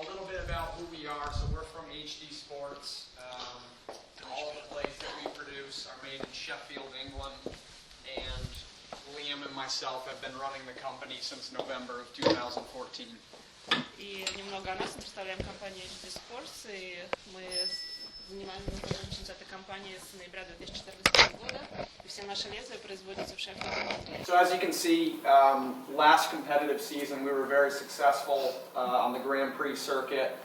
a little bit about who we are. So we're from HD Sports. All of the blades that we produce are made in Sheffield, England. And Liam and myself have been running the company since November of 2014. И немного о нас. Мы представляем компанию HD Sports, и мы занимаемся этой компанией с ноября 2014 года. И все наши лезвия производятся в Шеффилде. So as you can see, last competitive season we were very successful on the Grand Prix circuit.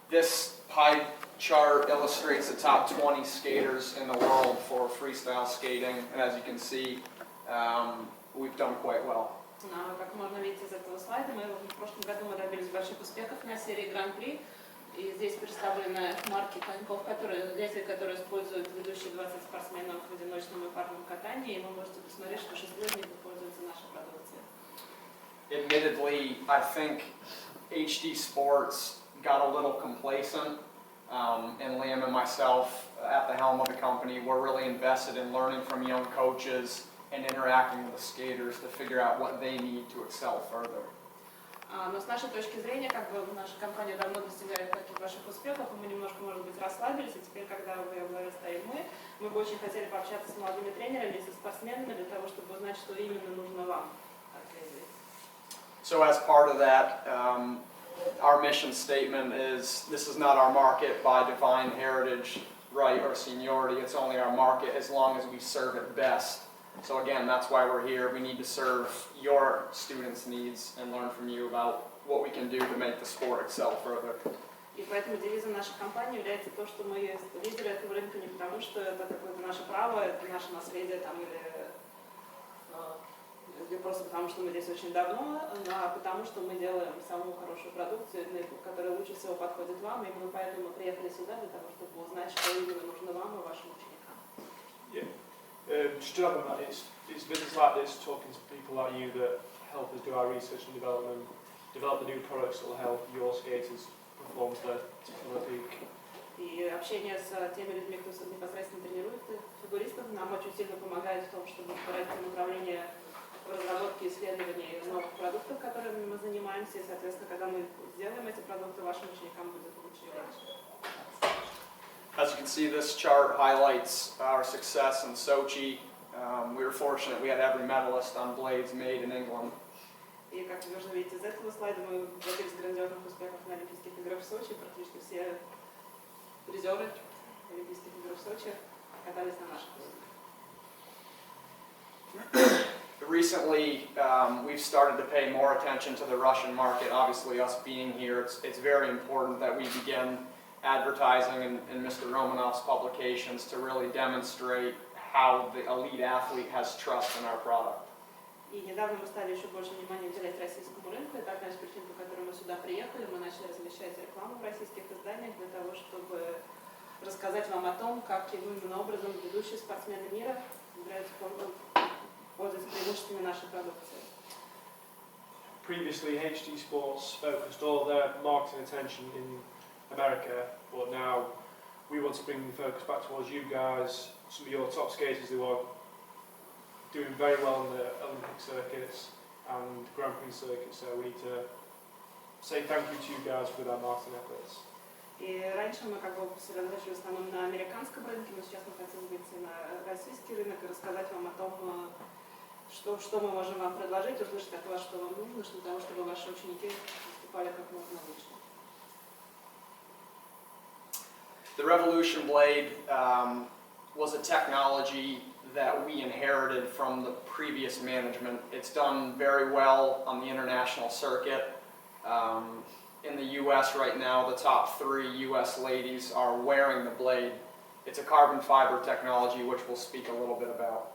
This pie chart illustrates the top 20 skaters in the world for freestyle skating, and as you can see, we've done quite well. Как можно видеть из этого слайда, в прошлом году мы добились больших успехов на серии Гран-при. И здесь представлены марки коньков, лезвия, которые используют ведущие 20 спортсменов в одиночном и парном катании. И вы можете посмотреть, что 6 из них используется наша продукция. Admittedly, I think HD Sports got a little complacent, and Liam and myself at the helm of the company were really invested in learning from young coaches and interacting with the skaters to figure out what they need to excel further. Но с нашей точки зрения, наша компания давно достигает таких больших успехов, и мы немножко, может быть, расслабились, и теперь, когда в ее главе стоим мы бы очень хотели пообщаться с молодыми тренерами и со спортсменами для того, чтобы узнать, что именно нужно вам. So as part of that, our mission statement is, this is not our market by divine heritage, right, or seniority, it's only our market as long as we serve it best. So again, that's why we're here. We need to serve your students' needs and learn from you about what we can do to make the sport excel further. И поэтому девизом нашей компании является то, что мы лидеры этого рынка не потому, что это какое-то наше право, это наше наследие там, или просто потому, что мы здесь очень давно, а потому, что мы делаем самую хорошую продукцию, которая лучше всего подходит вам. И именно поэтому мы приехали сюда для того, чтобы узнать, что именно нужно вам и вашим ученикам. Just to add on that, it's business like this, talking to people like you that help us do our research and development, develop the new products that will help your skaters perform to their particular peak. И общение с теми людьми, кто непосредственно тренирует фигуристов, нам очень сильно помогает в том, чтобы выбирать направление разработки и исследований новых продуктов, которыми мы занимаемся, и, соответственно, когда мы сделаем эти продукты, вашим ученикам будет лучше и легче. As you can see, this chart highlights our success in Sochi. We were fortunate we had every medalist on blades made in England. И как вы можно видеть из этого слайда, мы добились грандиозных успехов на Олимпийских играх в Сочи. Практически все призеры Олимпийских игр в Сочи катались на наших лезвиях. Recently, we've started to pay more attention to the Russian market. Obviously, us being here, it's very important that we begin advertising in Mr. Romanov's publications to really demonstrate how the elite athlete has trust in our product. И недавно мы стали еще больше внимания уделять российскому рынку. Это одна из причин, по которой мы сюда приехали. Мы начали размещать рекламу в российских изданиях для того, чтобы рассказать вам о том, каким именно образом ведущие спортсмены мира пользуются преимуществами нашей продукции. Previously, HD Sports focused all their marketing attention in America, but now we want to bring the focus back towards you guys, some of your top skaters who are doing very well in the Olympic circuits and Grand Prix circuits, so we need to say thank you to you guys for their marketing efforts. И раньше мы сосредоточились в основном на американском рынке, но сейчас мы хотим выйти на российский рынок и рассказать вам о том, что мы можем вам предложить, услышать от вас, что вам нужно, для того, чтобы ваши ученики выступали как можно лучше. The Revolution blade was a technology that we inherited from the previous management. It's done very well on the international circuit. In the U.S. right now, the top 3 U.S. ladies are wearing the blade. It's a carbon fiber technology, which we'll speak a little bit about.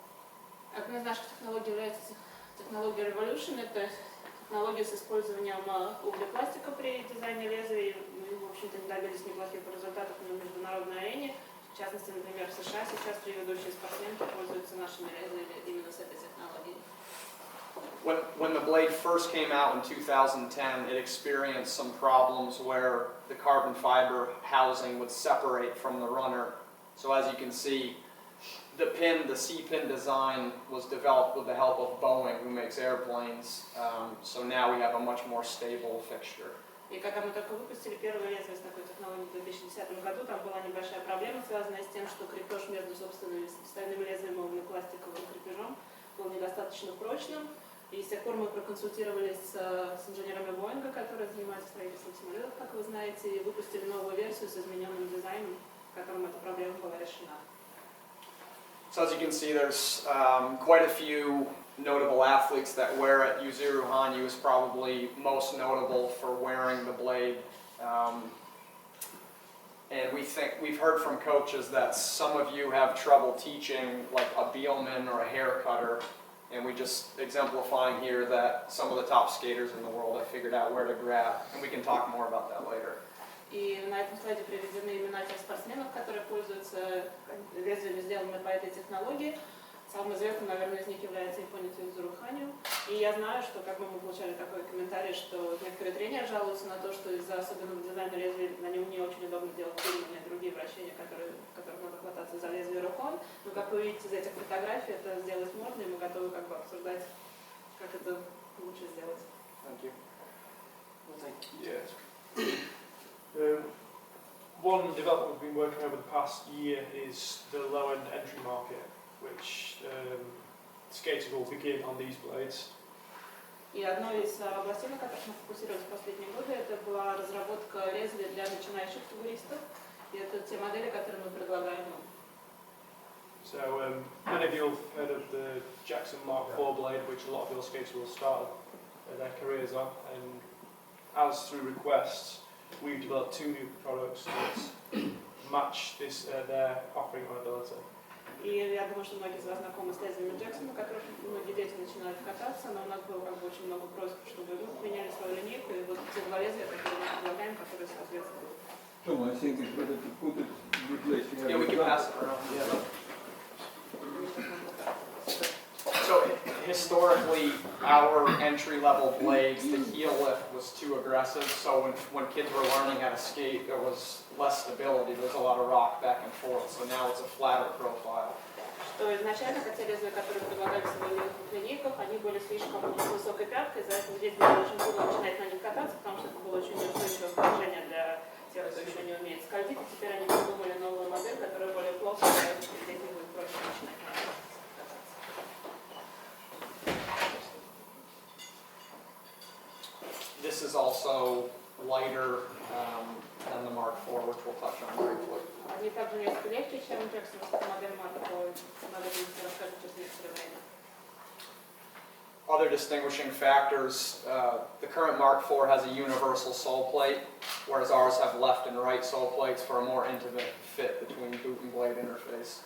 Одной из наших технологий является технология Revolution. Это технология с использованием углепластика при дизайне лезвий. Мы, в общем-то, добились неплохих результатов на международной арене. В частности, например, в США сейчас 3 ведущие спортсменки пользуются нашими лезвиями именно с этой технологией. When the blade first came out in 2010, it experienced some problems where the carbon fiber housing would separate from the runner. So as you can see, the C-pin design was developed with the help of Boeing, who makes airplanes. So now we have a much more stable fixture. И когда мы только выпустили первое лезвие с такой технологией в 2010 году, там была небольшая проблема, связанная с тем, что крепеж между собственными стальным лезвием и пластиковым крепежом был недостаточно прочным. И с тех пор мы проконсультировались с инженерами Боинга, которые занимаются строительством самолетов, как вы знаете, и выпустили новую версию с измененным дизайном, в котором эта проблема была решена. So as you can see, there's quite a few notable athletes that wear it. Yuzuru Hanyu is probably most notable for wearing the blade. And we've heard from coaches that some of you have trouble teaching like a beelman or a hair cutter. And we just exemplifying here that some of the top skaters in the world have figured out where to grab. And we can talk more about that later. И на этом слайде приведены имена тех спортсменов, которые пользуются лезвиями, сделанными по этой технологии. Самым известным, наверное, из них является японец Юзуру Ханю. И я знаю, что как бы мы получали такой комментарий, что некоторые тренеры жалуются на то, что из-за особенного дизайна лезвия на нем не очень удобно делать бильные и другие вращения, которых надо хвататься за лезвие рукой. Но, как вы видите из этих фотографий, это сделать можно, и мы готовы как бы обсуждать, как это лучше сделать. Thank you. Yes. One development we've been working over the past year is the low-end entry market, which skaters will begin on these blades. И одной из областей, на которых мы фокусировались в последние годы, это была разработка лезвия для начинающих фигуристов. И это те модели, которые мы предлагаем. So many of you have heard of the Jackson Mark IV blade, which a lot of your skaters will start their careers on. And as through requests, we've developed two new products that match this their offering on ability. И я думаю, что многие из вас знакомы с лезвиями Джексона, которых многие дети начинают кататься, но у нас было как бы очень много просьб, чтобы мы поменяли свою линейку, и вот те два лезвия, которые мы предлагаем, которые соответствуют. Tom, I think it's better to put it in place. Yeah, we can pass it around. Yeah. So historically, our entry-level blades, the heel lift was too aggressive. So when kids were learning how to skate, there was less stability. There was a lot of rock back and forth. So now it's a flatter profile. Что изначально, хотя лезвия, которые предлагали в своих линейках, они были слишком с высокой пяткой, из-за этого дети было очень трудно начинать на них кататься, потому что это было очень неустойчивое положение для тех, кто еще не умеет скользить. И теперь они придумали новую модель, которая более плоская, и детям будет проще начинать на них. This is also lighter than the Mark IV, which we'll touch on briefly. Они также несколько легче, чем Джексоновская модель Марк IV. Надо будет рассказать через некоторое время. Other distinguishing factors, the current Mark IV has a universal sole plate, whereas ours have left and right sole plates for a more intimate fit between boot and blade interface.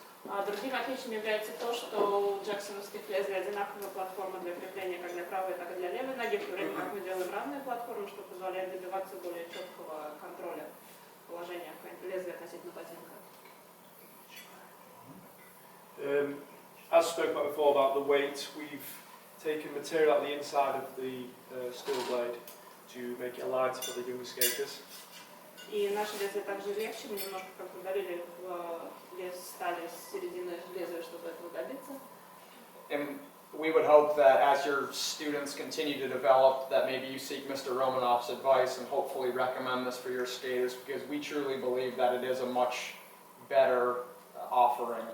Другим отличием является то, что у джексоновских лезвий одинаковая платформа для крепления как для правой, так и для левой ноги, в то время как мы делаем разные платформы, что позволяет добиваться более четкого контроля положения лезвия относительно ботинка. As spoke about before about the weight, we've taken material out the inside of the steel blade to make it lighter for the younger skaters. И наши лезвия также легче, мы немножко как удалили вес стали с середины лезвия, чтобы этого добиться. And we would hope that as your students continue to develop, that maybe you seek Mr. Romanov's advice and hopefully recommend this for your skaters, because we truly believe that it is a much better offering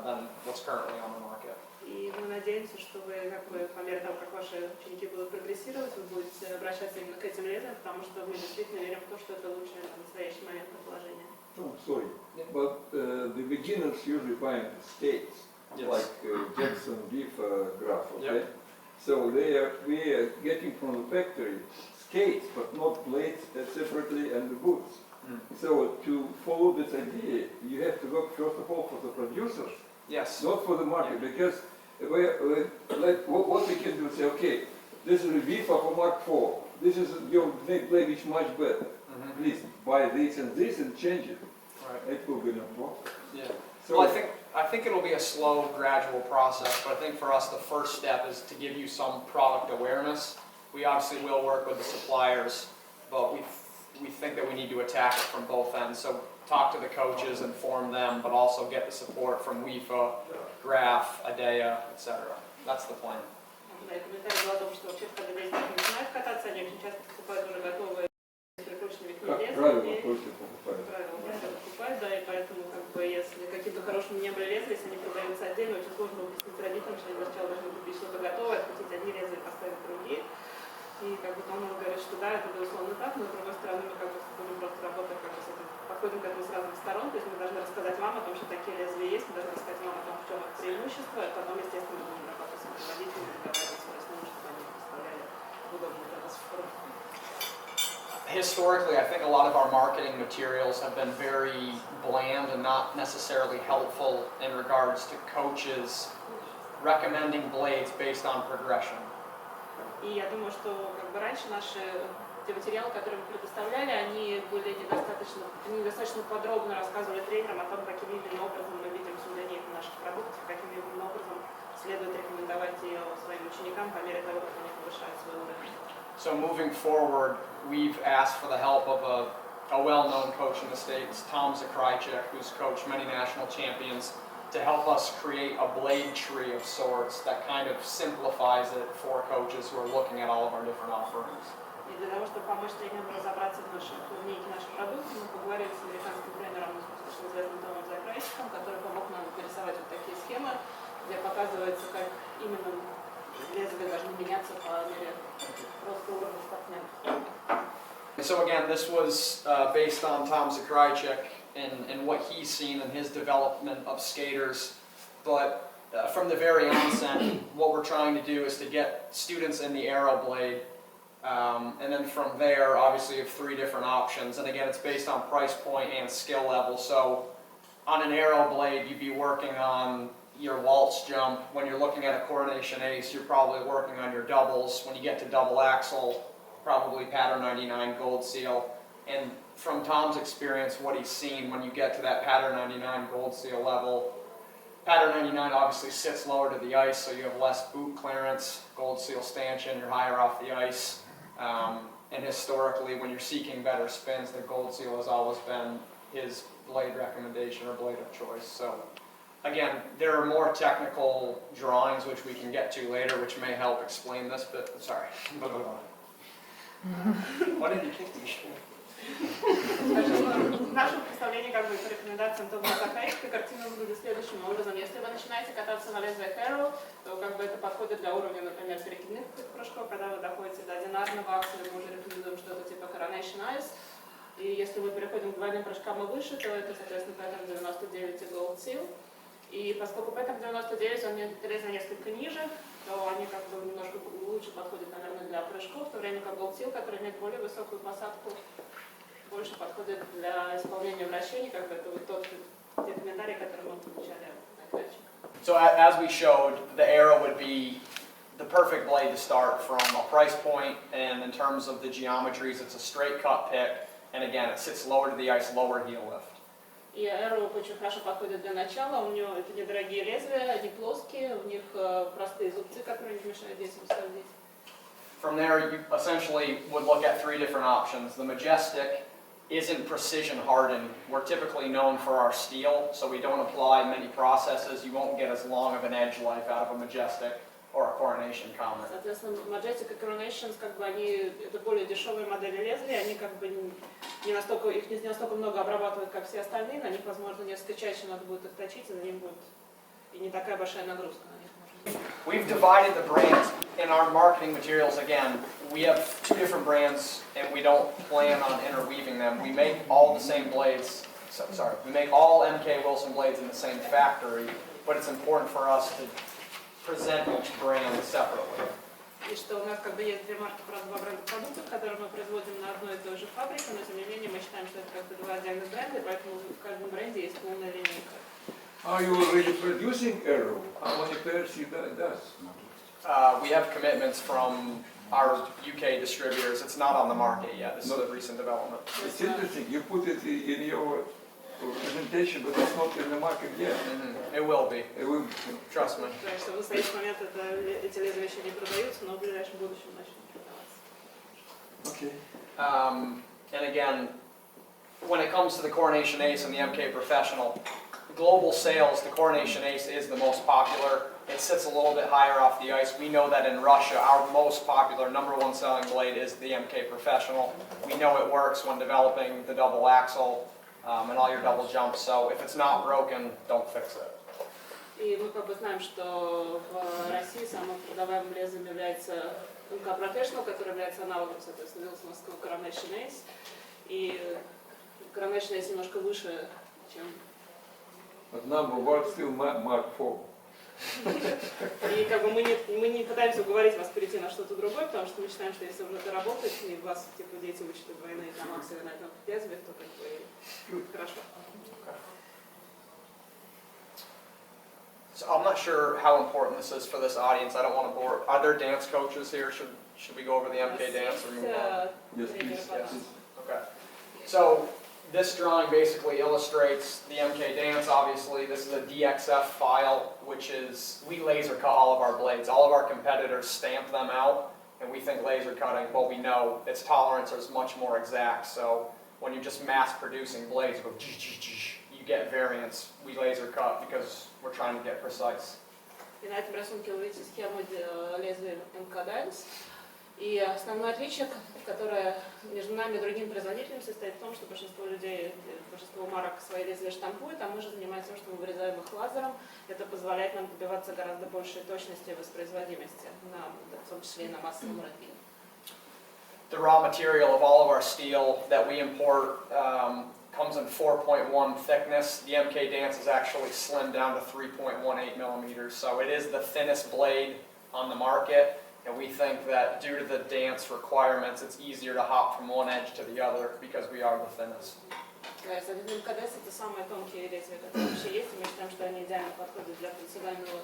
than what's currently on the market. И мы надеемся, что вы, как бы, по мере того, как ваши ученики будут прогрессировать, вы будете обращаться именно к этим лезвиям, потому что мы действительно верим в то, что это лучшее на настоящий момент предложение. Oh, sorry, but the beginners usually buy skates, Yes. like Jackson Beef Graph, okay? Yep. So we are getting from the factory skates, but not blades separately and the boots. Mm. So to follow this idea, you have to work first of all for the producers, Yes. not for the market, because what we can do is say, okay, this is a beef of a Mark IV, this is your blade which much better. Mhm. Please buy this and change it. Right. It will be no problem. Yeah. So, Well, I think it'll be a slow, gradual process, but I think for us the first step is to give you some product awareness. We obviously will work with the suppliers, but we think that we need to attack it from both ends. So talk to the coaches, inform them, but also get the support from WIFA, Graph, ADEA, etc. That's the plan. Да, и комментарий был о том, что вообще, когда дети начинают кататься, они очень часто покупают уже готовые Как лезвий, правило, и только покупают. правило просто покупают, да, и поэтому, как бы, если каким-то хорошим не были лезвия, если они продаются отдельно, очень сложно объяснить родителям, что они сначала должны купить что-то готовое, открутить одни лезвия, поставить другие. И как бы Том говорит, что да, это безусловно так, но с другой стороны мы как бы будем просто работать как бы с этим, подходим к этому с разных сторон, то есть мы должны рассказать вам о том, что такие лезвия есть, мы должны рассказать вам о том, в чем их преимущество, и потом, естественно, мы будем работать с производителями, разговаривать с ними, чтобы они представляли удобную для нас форму. Historically, I think a lot of our marketing materials have been very bland and not necessarily helpful in regards to coaches recommending blades based on progression. И я думаю, что как бы раньше наши те материалы, которые мы предоставляли, они были недостаточно подробно рассказывали тренерам о том, каким именно образом мы видим суждение наших продуктов, каким именно образом следует рекомендовать ее своим ученикам по мере того, как они повышают свой уровень. So moving forward, we've asked for the help of a well-known coach in the States, Tom Cantwell, who's coached many national champions, to help us create a blade tree of sorts that kind of simplifies it for coaches who are looking at all of our different offerings. И для того, чтобы помочь тренерам разобраться в нашей линейке наших продуктов, мы поговорили с американским тренером, достаточно известным Томом Cantwell, который помог нам нарисовать вот такие схемы, где показывается, как именно лезвия должны меняться по мере роста уровня спортсмена. So again, this was based on Tom Cantwell and what he's seen in his development of skaters. But from the very onset, what we're trying to do is to get students in the aero blade. And then from there, obviously, you have three different options. And again, it's based on price point and skill level. So on an aero blade, you'd be working on your waltz jump. When you're looking at a coronation ace, you're probably working on your doubles. When you get to double axel, probably pattern 99 gold seal. And from Tom's experience, what he's seen, when you get to that pattern 99 gold seal level, pattern 99 obviously sits lower to the ice, so you have less boot clearance. Gold seal stanchion, you're higher off the ice. And historically, when you're seeking better spins, the gold seal has always been his blade recommendation or blade of choice. So again, there are more technical drawings which we can get to later, which may help explain this, but sorry. Why did you kick me? В нашем представлении, как бы, по рекомендациям Тома Cantwell, картина выглядит следующим образом. Если вы начинаете кататься на лезвиях Arrow, то как бы это подходит для уровня, например, перекидных прыжков. Когда вы доходите до одинарного акселя, мы уже рекомендуем что-то типа Coronation Ice. И если мы переходим к двойным прыжкам и выше, то это, соответственно, паттern 99 и Gold Seal. И поскольку паттern 99, он лезвие несколько ниже, то они как бы немножко лучше подходят, наверное, для прыжков, в то время как Gold Seal, который имеет более высокую посадку, больше подходит для исполнения вращений, как бы это вот те комментарии, которые мы получали от датчика. So as we showed, the arrow would be the perfect blade to start from a price point, and in terms of the geometries, it's a straight cut pick, and again, it sits lower to the ice, lower heel lift. И Arrow очень хорошо подходит для начала, у него это недорогие лезвия, они плоские, у них простые зубцы, которые не мешают детям сходить. From there, you essentially would look at three different options. The Majestic isn't precision hardened. We're typically known for our steel, so we don't apply many processes. You won't get as long of an edge life out of a Majestic or a Coronation Comet. Соответственно, Majestic и Coronations, как бы они, это более дешевые модели лезвия, они как бы не настолько, их не настолько много обрабатывают, как все остальные, на них, возможно, несколько чаще надо будет их точить, и на них будет и не такая большая нагрузка на них. We've divided the brands in our marketing materials. Again, we have two different brands, and we don't plan on interweaving them. We make all the same blades. We make all MK Wilson blades in the same factory, but it's important for us to present each brand separately. И что у нас как бы есть две марки, два бренда продуктов, которые мы производим на одной и той же фабрике, но тем не менее мы считаем, что это как бы два отдельных бренда, и поэтому в каждом бренде есть полная линейка. Are you already producing arrow? How many pairs you does? We have commitments from our UK distributors. It's not on the market yet. This is a recent development. It's interesting. You put it in your presentation, but it's not in the market yet. It will be. It will. Trust me. Так что в настоящий момент эти лезвия еще не продаются, но в ближайшем будущем начнут продаваться. Okay. And again, when it comes to the Coronation Ace and the MK Professional, global sales, the Coronation Ace is the most popular. It sits a little bit higher off the ice. We know that in Russia, our most popular, #1 selling blade is the MK Professional. We know it works when developing the double axle and all your double jumps, so if it's not broken, don't fix it. И мы как бы знаем, что в России самым продаваемым лезвием является МК Professional, который является аналогом, соответственно, Вилсоновского Coronation Ace. И Coronation Ace немножко выше, чем... But number one still Mark IV. И как бы мы не пытаемся уговорить вас перейти на что-то другое, потому что мы считаем, что если уже это работает, и вас типа дети учат двойные там акции на этом лезвиях, то как бы хорошо. So I'm not sure how important this is for this audience. I don't want to bore. Are there dance coaches here? Should we go over the MK dance or move on? Yes, please. Okay. So this drawing basically illustrates the MK dance. Obviously, this is a DXF file, which is, we laser cut all of our blades. All of our competitors stamp them out, and we think laser cutting, well, we know its tolerance is much more exact. So when you're just mass producing blades, you get variance. We laser cut because we're trying to get precise. И на этом рисунке вы видите схему лезвия МК Dance. И основное отличие, которое между нами и другими производителями, состоит в том, что большинство людей, большинство марок свои лезвия штампуют, а мы же занимаемся тем, что мы вырезаем их лазером. Это позволяет нам добиваться гораздо большей точности и воспроизводимости, в том числе и на массовом рынке. The raw material of all of our steel that we import comes in 4.1 thickness. The MK Dance is actually slimmed down to 3.18 millimeters, so it is the thinnest blade on the market. And we think that due to the dance requirements, it's easier to hop from one edge to the other because we are the thinnest. Соответственно, МКДС это самые тонкие лезвия, которые вообще есть, и мы считаем, что они идеально подходят для профессионального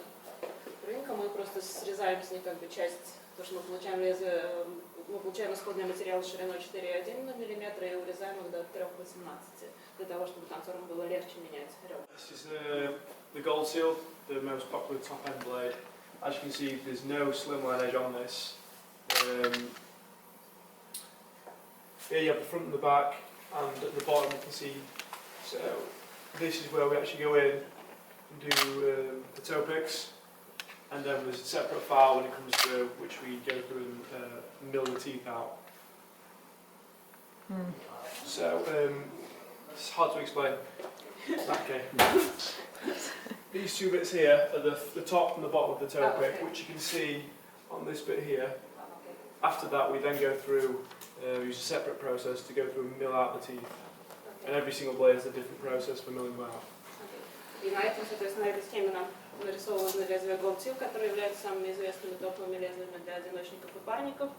рынка. Мы просто срезаем с них как бы часть, то, что мы получаем лезвие, мы получаем исходный материал шириной 4,1 мм и урезаем их до 3,18 для того, чтобы танцорам было легче менять ребра. This is the gold seal, the most popular top end blade. As you can see, there's no slimline edge on this. Here you have the front and the back, and at the bottom you can see, so this is where we actually go in and do the toe picks, and then there's a separate file when it comes through, which we go through and mill the teeth out. So, it's hard to explain. Okay. These two bits here are the top and the bottom of the toe pick, which you can see on this bit here. After that, we then go through, use a separate process to go through and mill out the teeth. And every single blade has a different process for milling them out. И на этом, соответственно, на этой схеме нам нарисовано лезвие Gold Seal, которые являются самыми известными топовыми лезвиями для одиночников и парников.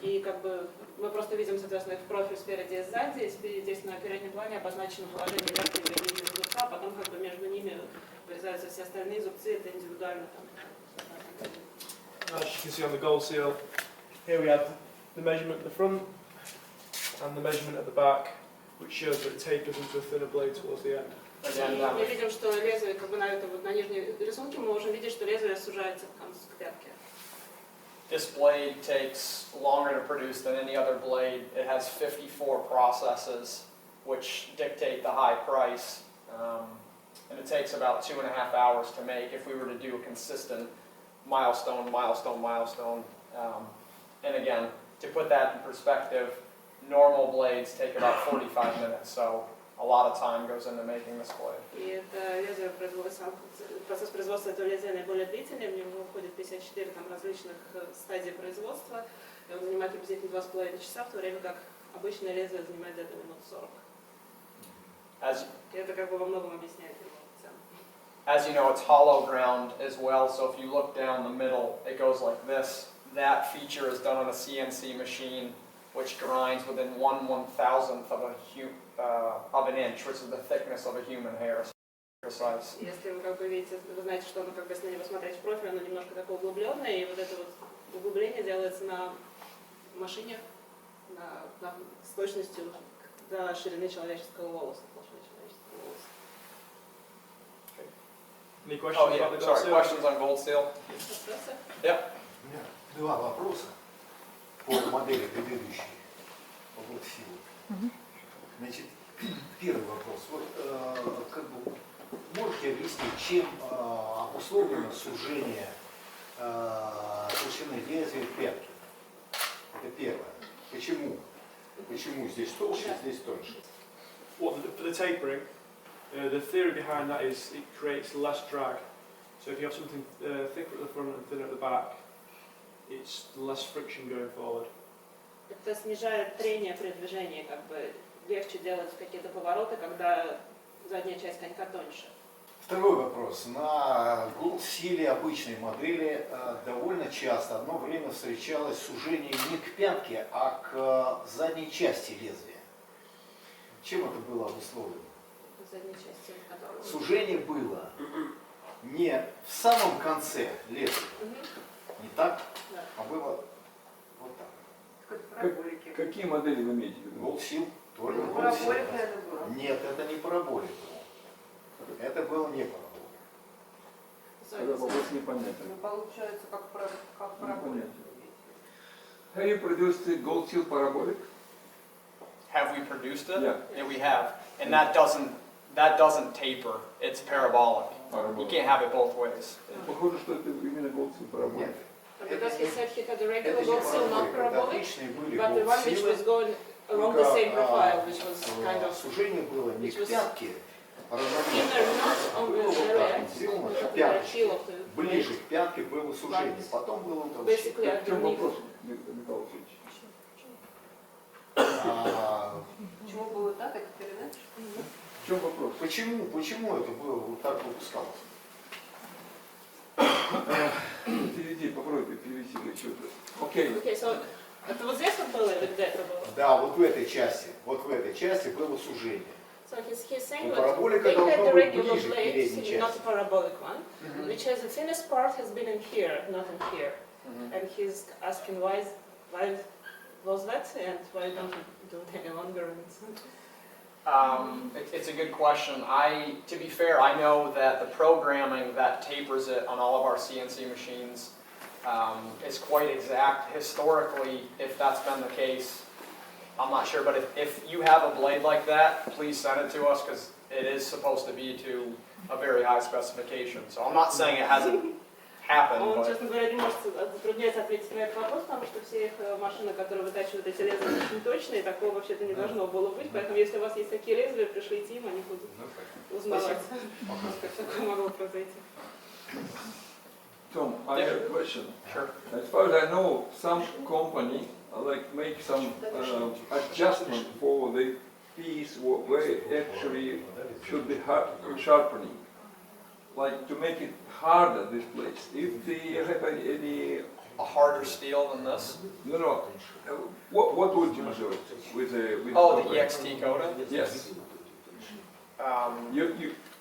И как бы мы просто видим, соответственно, их профиль спереди и сзади, и здесь на переднем плане обозначено положение верхнего и нижнего зубца, а потом как бы между ними вырезаются все остальные зубцы, это индивидуально там. As you can see on the gold seal, here we have the measurement at the front and the measurement at the back, which shows that it tapers into a thinner blade towards the end. И мы видим, что лезвие, как бы на этом вот на нижней рисунке, мы можем видеть, что лезвие сужается к пятке. This blade takes longer to produce than any other blade. It has 54 processes, which dictate the high price. And it takes about 2.5 hours to make if we were to do a consistent milestone. And again, to put that in perspective, normal blades take about 45 minutes, so a lot of time goes into making this blade. И это лезвие производства, процесс производства этого лезвия наиболее длительный, в него входит 54 там, различных стадий производства, и он занимает приблизительно 2,5 часа, в то время как обычное лезвие занимает где-то минут 40. И это как бы во многом объясняет его цену. As you know, it's hollow ground as well, so if you look down the middle, it goes like this. That feature is done on a CNC machine, which grinds within 1/1000th of an inch, which is the thickness of a human hair. So precise. Если вы как бы видите, вы знаете, что оно, как бы, если на него смотреть в профиль, оно немножко такое углубленное, и вот это вот углубление делается на машине с точностью до ширины человеческого волоса. Any questions Oh yeah, about the gold sorry, seal? questions on gold seal? Вопросы? Yep. У меня два вопроса по модели предыдущей, по год силы. Значит, первый вопрос. Вот как бы можете объяснить, чем обусловлено сужение толщины лезвия пятки? Это первое. Почему? Почему здесь толще, здесь тоньше? Well, for the tapering, the theory behind that is it creates less drag. So if you have something thicker at the front and thinner at the back, it's less friction going forward. Это снижает трение при движении, как бы легче делать какие-то повороты, когда задняя часть конька тоньше. Второй вопрос. На голд-силе обычной модели довольно часто одно время встречалось сужение не к пятке, а к задней части лезвия. Чем это было обусловлено? Задней части, которую... Сужение было не в самом конце лезвия, не так, Да. а было вот так. Какие модели вы имеете в виду? Голд-сил, только Параболика голд-сил. это было. Нет, это не параболика. Это было не параболика. Тогда вопрос непонятен. Ну, получается, как параболика. Непонятен. Have you produced the gold seal parabolic? Have we produced it? Yeah. Yeah, we have. And that doesn't taper. It's parabolic. You can't have it both ways. Похоже, что это именно gold seal parabolic. Нет. Because he said he had a regular Это не gold seal, not параболика, это parabolic, отличные были but the one which was голд-силы. going along the same profile, which was kind of Сужение было не which к was пятке, thinner, равномерно, not а on было the вот так, area, сделано but к at the пяточке. heel of the Ближе blade. к пятке было сужение, потом было утолщение. Basically В чем underneath. вопрос, Михаил Васильевич? Почему было так, это передача? В чем вопрос? Почему это было вот так выпускалось? Переведи, попробуй перевести или что-то. Окей. Okay, so это вот здесь вот было или где это было? Да, вот в этой части было сужение. So he's saying Ну, that параболика they должна had the быть regular ближе к blade, передней not части. a parabolic one, which has the thinnest part has been in here, not in here. And he's asking why was that and why don't you do it any longer? It's a good question. To be fair, I know that the programming that tapers it on all of our CNC machines is quite exact. Historically, if that's been the case, I'm not sure. But if you have a blade like that, please send it to us because it is supposed to be to a very high specification. So I'm not saying it hasn't happened, Он, but честно говоря, не может затрудняется ответить на этот вопрос, потому что все их машины, которые вытачивают эти лезвия, очень точные, такого вообще-то не должно было быть. Поэтому, если у вас есть такие лезвия, пришлите им, они будут узнавать, как такое могло произойти. Tom, I have a question. sure. As far as I know, some company make some adjustment for the piece where it actually should be sharpening, like to make it harder, this place. If they have any A harder steel than this. no, what would you do with the Oh, the program? EXT coating. Yes. Um,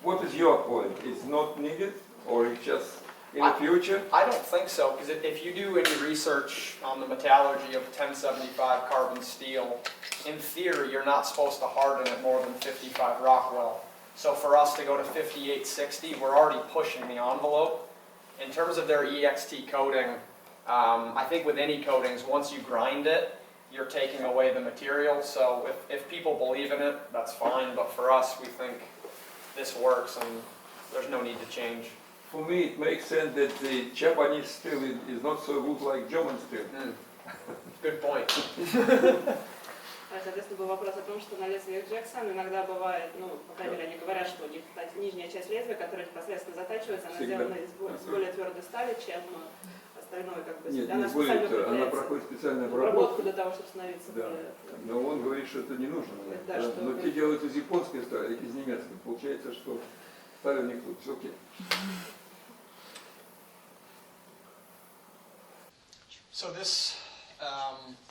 What is your point? It's not needed, or it's just in the future? I don't think so, because if you do any research on the metallurgy of 1075 carbon steel, in theory, you're not supposed to harden it more than 55 Rockwell. So for us to go to 5860, we're already pushing the envelope. In terms of their EXT coating, I think with any coatings, once you grind it, you're taking away the material. So if people believe in it, that's fine, but for us, we think this works and there's no need to change. For me, it makes sense that the Japanese steel is not so good like German steel. Good point. Соответственно, был вопрос о том, что на лезвиях Джексон иногда бывает, ну, по крайней мере, они говорят, что у них нижняя часть лезвия, которая непосредственно затачивается, она сделана из более твердой стали, чем остальное, как бы. Нет, Она не специально более, она укрепляется. проходит специальную Обработку обработку. для того, чтобы становиться Да. более... Но он говорит, что это не нужно. Да, что Но вы- те делают из японской стали, из немецкой. Получается, что стали у них тут. Все окей. So this,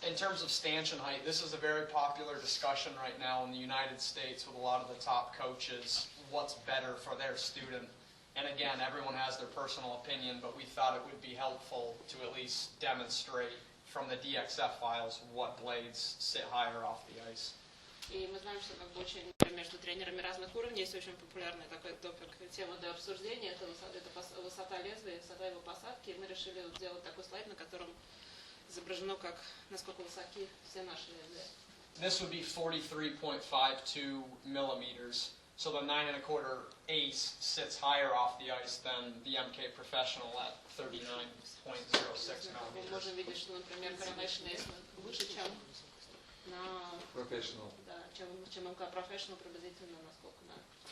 in terms of stanchion height, this is a very popular discussion right now in the United States with a lot of the top coaches, what's better for their student. And again, everyone has their personal opinion, but we thought it would be helpful to at least demonstrate from the DXF files what blades sit higher off the ice. И мы знаем, что как бы очень между тренерами разных уровней есть очень популярная такая топик, тема для обсуждения, это высота лезвия, высота его посадки. И мы решили сделать такой слайд, на котором изображено, как, насколько высоки все наши лезвия. This would be 43.52 millimeters. So the 9 1/4 ace sits higher off the ice than the MK professional at 39.06 Мы millimeters. можем видеть, что, например, Coronation Ace выше, чем на Professional. да, чем МК Professional приблизительно на сколько?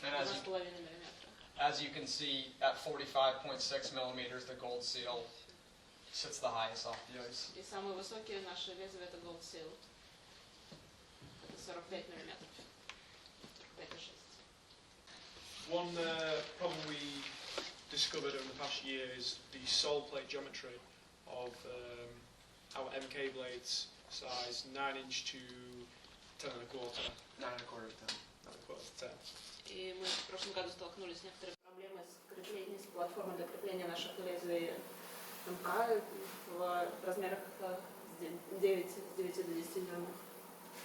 And На as you, 2,5 миллиметра. as you can see, at 45.6 millimeters, the gold seal sits the highest off the ice. И самые высокие наши лезвия это Gold Seal. Это 45 миллиметров. 45,6. One problem we discovered over the past year is the sole plate geometry of our MK blades, size 9" to 10 1/4. 9 1/4 to 10. 9 1/4 to 10. И мы в прошлом году столкнулись с некоторыми проблемами с креплением, с платформой для крепления наших лезвий МК в размерах с 9 до 10 дюймов.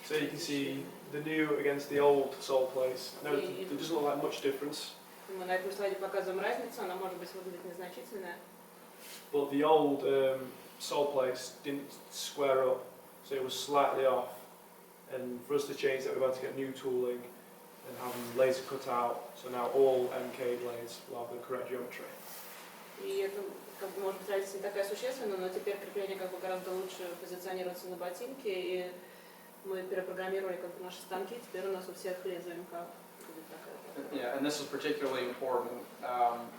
So you can see the new against the old sole plates. No, there doesn't look like much difference, Мы на этом слайде показываем разницу, она может быть выглядит незначительная. but the old sole plates didn't square up, so it was slightly off. And for us to change that, we've had to get new tooling and have them laser cut out. So now all MK blades will have the correct geometry. И это, как бы, может быть, разница не такая существенная, но теперь крепление как бы гораздо лучше позиционируется на ботинке, и мы перепрограммировали как бы наши станки, теперь у нас у всех лезвие МК будет такая. Yeah, and this is particularly important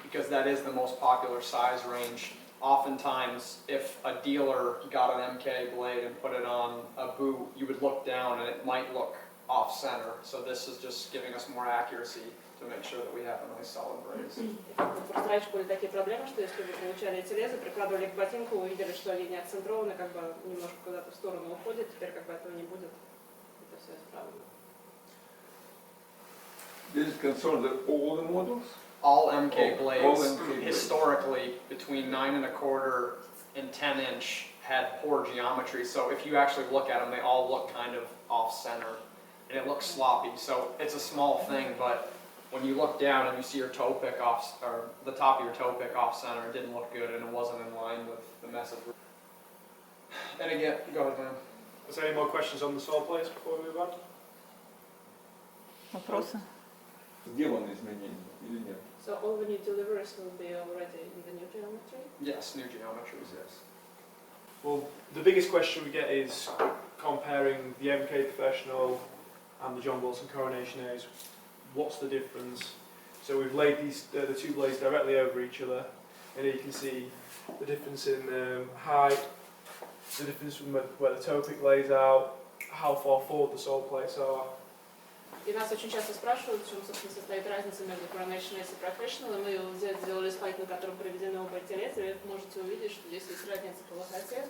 because that is the most popular size range. Oftentimes, if a dealer got an MK blade and put it on a boot, you would look down and it might look off-center. So this is just giving us more accuracy to make sure that we have a nice solid brace. Просто раньше были такие проблемы, что если вы получали эти лезвия, прикладывали к ботинку, увидели, что они не отцентрованы, как бы немножко куда-то в сторону уходят, теперь как бы этого не будет. Это все исправлено. This is concerned that all the models? All MK blades, All MK blades. historically, between 9 1/4 and 10" had poor geometry. So if you actually look at them, they all look kind of off-center, and it looks sloppy. So it's a small thing, but when you look down and you see your toe pick off, or the top of your toe pick off-center, it didn't look good, and it wasn't in line with the message. And again, go ahead, man. Is there any more questions on the sole plates before we move on? Вопросы? Сделаны изменения или нет? So all the new deliveries will be already in the new geometry? Yes, new geometries, yes. Well, the biggest question we get is comparing the MK Professional and the John Wilson Coronation A's. What's the difference? So we've laid these the two blades directly over each other, and here you can see the difference in height, the difference from where the toe pick lays out, how far forward the sole plates are. И нас очень часто спрашивают, в чем, собственно, состоит разница между Coronation Ace и Professional, и мы сделали слайд, на котором приведены оба эти лезвия. Вы можете увидеть, что здесь есть разница по высоте,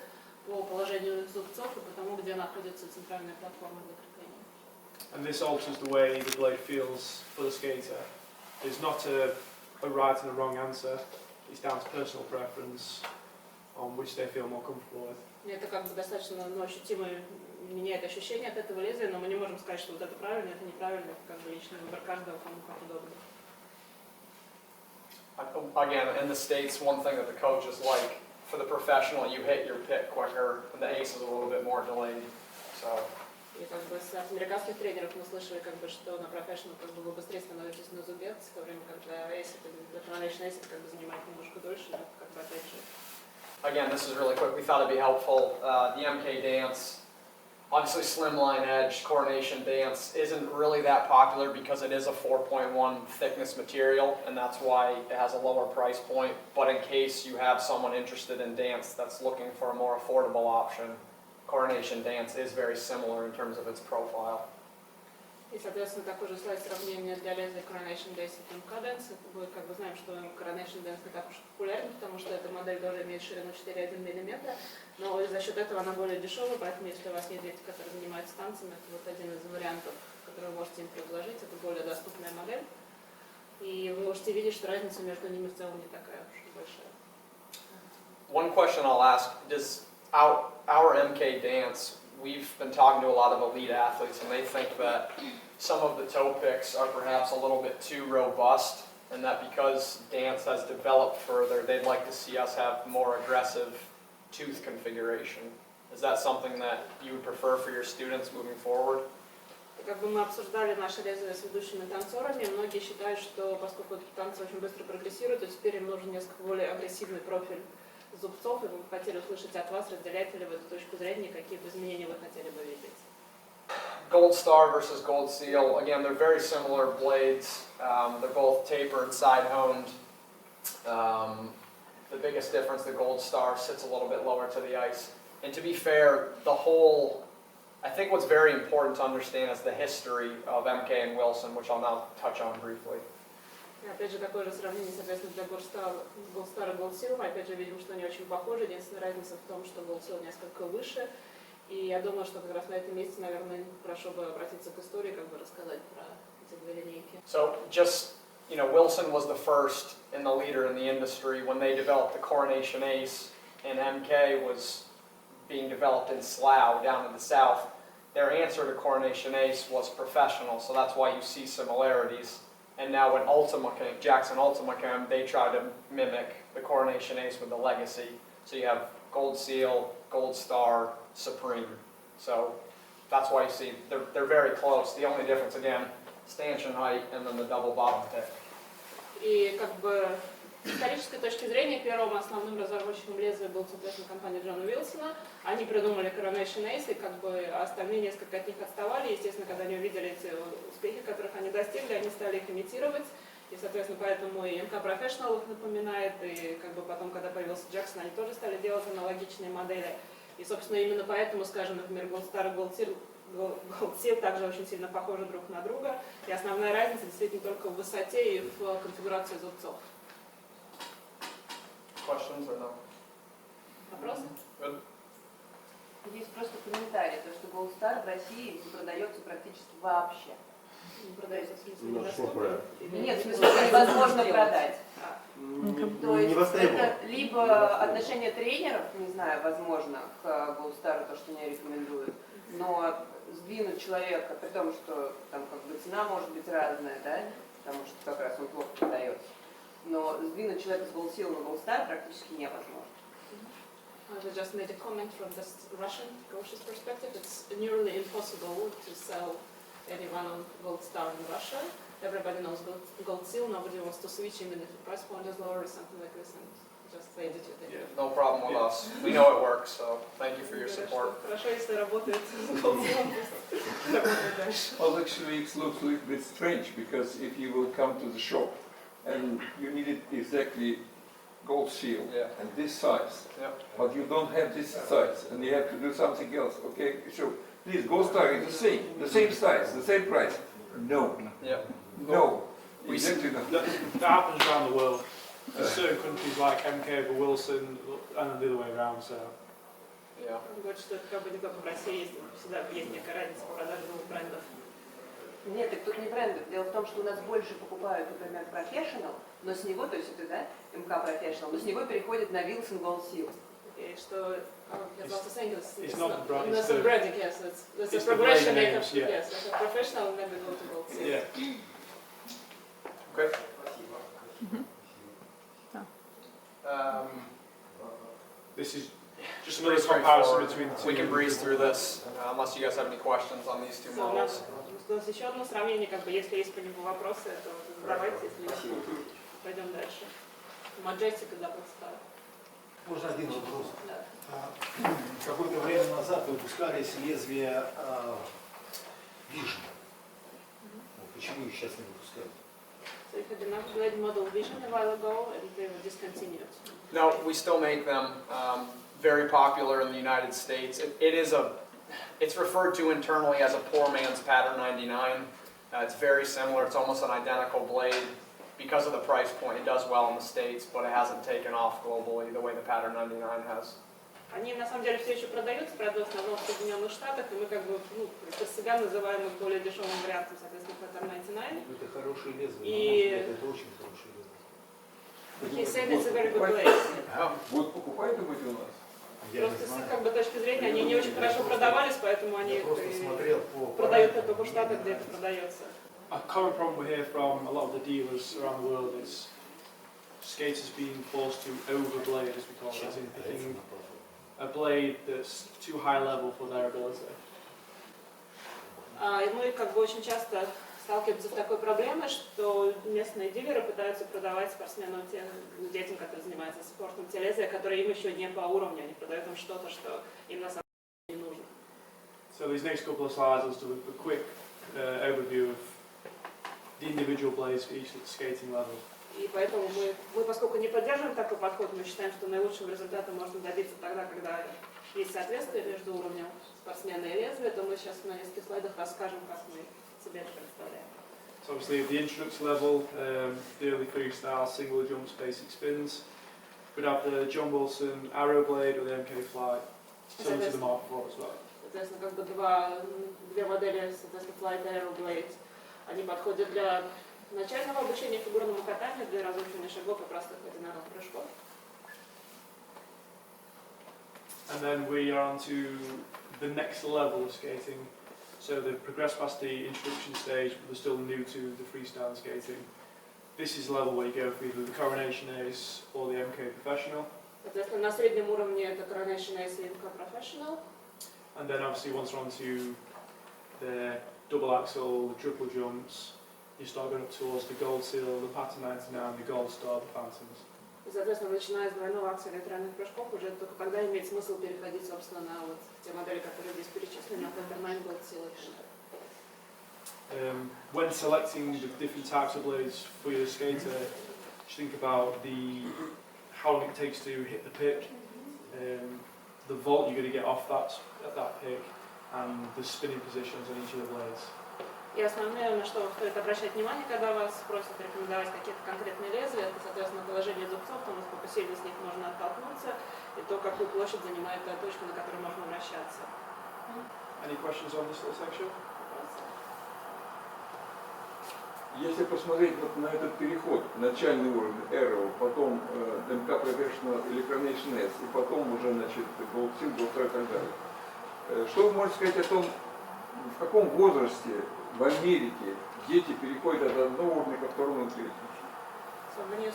по положению зубцов и по тому, где находится центральная платформа для крепления. And this alters the way the blade feels for the skater. There's not a right and a wrong answer. It's down to personal preference on which they feel more comfortable with. И это как бы достаточно ощутимо меняет ощущение от этого лезвия, но мы не можем сказать, что вот это правильно, это неправильно, это как бы личный выбор каждого, кому как удобно. Again, in the States, one thing that the coaches like, for the professional, you hit your pick quicker, and the ace is a little bit more delayed. So. И как бы с американских тренеров мы слышали, как бы, что на Professional как бы вы быстрее становитесь на зубе, в то время как для Ace, для Coronation Ace как бы занимает немножко дольше, но как бы опять же. Again, this is really quick. We thought it'd be helpful. The MK dance, obviously slimline edge coronation dance isn't really that popular because it is a 4.1 thickness material, and that's why it has a lower price point. But in case you have someone interested in dance that's looking for a more affordable option, coronation dance is very similar in terms of its profile. И, соответственно, такой же слайд сравнения для лезвия Coronation Dance и MK Dance. Это будет, как бы, знаем, что Coronation Dance не так уж популярен, потому что эта модель тоже имеет ширину 4,1 мм, но за счет этого она более дешевая, поэтому если у вас есть дети, которые занимаются танцами, это вот один из вариантов, который вы можете им предложить, это более доступная модель. И вы можете видеть, что разница между ними в целом не такая уж большая. One question I'll ask, does our MK dance, we've been talking to a lot of elite athletes, and they think that some of the toe picks are perhaps a little bit too robust, and that because dance has developed further, they'd like to see us have more aggressive tooth configuration. Is that something that you would prefer for your students moving forward? Как бы мы обсуждали наши лезвия с ведущими танцорами, многие считают, что поскольку танцы очень быстро прогрессируют, то теперь им нужен несколько более агрессивный профиль зубцов, и мы бы хотели услышать от вас, разделяете ли вы эту точку зрения, какие бы изменения вы хотели бы видеть. Gold Star versus Gold Seal, again, they're very similar blades. They're both tapered, side-honed. The biggest difference, the Gold Star sits a little bit lower to the ice. And to be fair, I think what's very important to understand is the history of MK and Wilson, which I'll now touch on briefly. И опять же, такое же сравнение, соответственно, для Gold Star и Gold Seal. Мы опять же видим, что они очень похожи. Единственная разница в том, что Gold Seal несколько выше. И я думаю, что как раз на этом месте, наверное, хорошо бы обратиться к истории, как бы рассказать про эти две линейки. So just, Wilson was the first and the leader in the industry when they developed the Coronation Ace, and MK was being developed in Slough down in the south. Their answer to Coronation Ace was professional, so that's why you see similarities. And now when Jackson Ultimacam, they try to mimic the Coronation Ace with the Legacy. So you have Gold Seal, Gold Star, Supreme. So that's why you see they're very close. The only difference, again, stanchion height and then the double bottom pick. И как бы с исторической точки зрения первым основным разработчиком лезвия был, соответственно, компания Джона Уилсона. Они придумали Coronation Ace, и как бы остальные несколько от них отставали. Естественно, когда они увидели эти успехи, которых они достигли, они стали их имитировать. И, соответственно, поэтому и MK Professional их напоминает, и как бы потом, когда появился Джексон, они тоже стали делать аналогичные модели. И, собственно, именно поэтому, скажем, например, Gold Star и Gold Seal также очень сильно похожи друг на друга. И основная разница действительно только в высоте и в конфигурации зубцов. Questions or no? Вопросы? Good. Есть просто комментарий, то, что Gold Star в России не продается практически вообще. Не продается, в смысле, недоступно? Нет, в смысле, невозможно продать. То есть это либо отношение тренеров, не знаю, возможно, к Gold Star, то, что не рекомендуют, но сдвинуть человека, при том, что там как бы цена может быть разная, да, потому что как раз он плохо продается, но сдвинуть человека с Gold Seal на Gold Star практически невозможно. I just made a comment from the Russian coach's perspective. It's nearly impossible to sell anyone on Gold Star in Russia. Everybody knows Gold Seal. Nobody wants to switch even if the price point is lower or something like this. And just say that you think. Yeah, no problem with us. We know it works, so thank you for your support. Хорошо, если работает с Gold Seal, пусть работает дальше. Well, actually, it looks a little bit strange because if you will come to the shop and you need it exactly Gold Seal and this size, but you don't have this size and you have to do something else. Okay, so please, Gold Star is the same size, the same price. No. No. Exactly not. That happens around the world. There's certain countries like MK over Wilson and the other way around. So. Yeah. Он говорит, что это как бы не только в России есть, всегда есть некая разница в продаже двух брендов. Нет, так тут не брендов. Дело в том, что у нас больше покупают, например, Professional, но с него, то есть это, да, MK Professional, но с него переходит на Wilson Gold Seal. И что, я also saying it's not the brand, it's a branding, yes, it's a progression, yes, like a professional and then we go to Gold Seal. Yeah. Okay. This is just Pretty another comparison straightforward. between the two. We can breeze through this unless you guys have any questions on these two So, models. у нас еще одно сравнение, как бы, если есть по нему вопросы, то задавайте, если нет, пойдем дальше. Majestic и Double Star. Можно один вопрос? Да. Какое-то время назад выпускались лезвия Vision. Почему их сейчас не выпускают? So you had enough blade model Vision a while ago and they were discontinued. No, we still make them. Very popular in the United States. It's referred to internally as a poor man's pattern 99. It's very similar. It's almost an identical blade. Because of the price point, it does well in the States, but it hasn't taken off globally the way the pattern 99 has. Они на самом деле все еще продаются, правда, в основном в Соединенных Штатах, и мы как бы про себя называем их более дешевым вариантом, соответственно, pattern 99. Это хорошие лезвия. И Это очень хорошие лезвия. he said it's a very good blade. Вот покупайте быть у нас. Просто с их как бы точки зрения они не очень хорошо продавались, поэтому они Я просто смотрел по продают это только в Штатах, где это продается. A common problem we hear from a lot of the dealers around the world is skaters being forced to overblade, as we call it, as in picking a blade that's too high level for their ability. И мы как бы очень часто сталкиваемся с такой проблемой, что местные дилеры пытаются продавать спортсменам, детям, которые занимаются спортом, те лезвия, которые им еще не по уровню, они продают им что-то, что им на самом деле не нужно. So these next couple of slides will do a quick overview of the individual blades for each skating level. И поэтому мы, поскольку не поддерживаем такой подход, мы считаем, что наилучшего результата можно добиться тогда, когда есть соответствие между уровнем спортсмена и лезвия, то мы сейчас на нескольких слайдах расскажем, как мы себе это представляем. So obviously at the introductory level, the early freestyle, single jumps, basic spins. We'd have the John Wilson Arrow Blade or the MK Fly, similar to the Mark IV as well. Соответственно, как бы две модели, соответственно, Flight и Arrow Blade, они подходят для начального обучения фигурному катанию, для разучивания шагов и простых одинарных прыжков. And then we are on to the next level of skating. So they've progressed past the introduction stage, but they're still new to the freestyle skating. This is the level where you go for either the Coronation Ace or the MK Professional. Соответственно, на среднем уровне это Coronation Ace и MK Professional. And then obviously once we're on to the double axel, the triple jumps, you start going up towards the Gold Seal, the Pattern 99, the Gold Star, the Phantoms. И, соответственно, начиная с двойного акселя и тройных прыжков, уже только тогда имеет смысл переходить, собственно, на вот те модели, которые здесь перечислены, на Pattern 9, Gold Seal и Phantom. When selecting the different types of blades for your skater, just think about how long it takes to hit the pick, the vault you're going to get off at that pick, and the spinning positions on each of the blades. И основное, на что стоит обращать внимание, когда вас просят рекомендовать какие-то конкретные лезвия, это, соответственно, положение зубцов, то, насколько сильно с них можно оттолкнуться, и то, какую площадь занимает та точка, на которой можно вращаться. Any questions on this little section? Если посмотреть вот на этот переход, начальный уровень Arrow, потом МК Professional или Coronation S, и потом уже, значит, Gold Seal, Gold Star и так далее. Что вы можете сказать о том, в каком возрасте в Америке дети переходят от одного уровня ко второму и третьему? So when you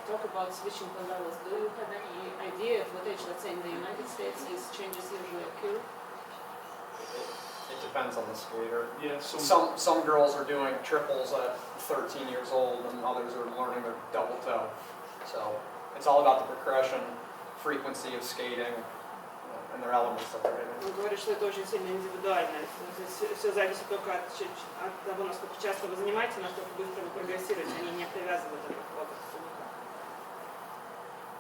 talk about switching to levels, do you have any idea of what age, let's say in the United States, these changes usually occur? It depends on the skater. Yeah, Some girls are doing triples at 13 years old and others are learning their double toe. So it's all about the progression, frequency of skating, and their elements that they're in. Он говорит, что это очень сильно индивидуально. Здесь все зависит только от того, насколько часто вы занимаетесь, насколько быстро вы прогрессируете. Они не привязывают это к возрасту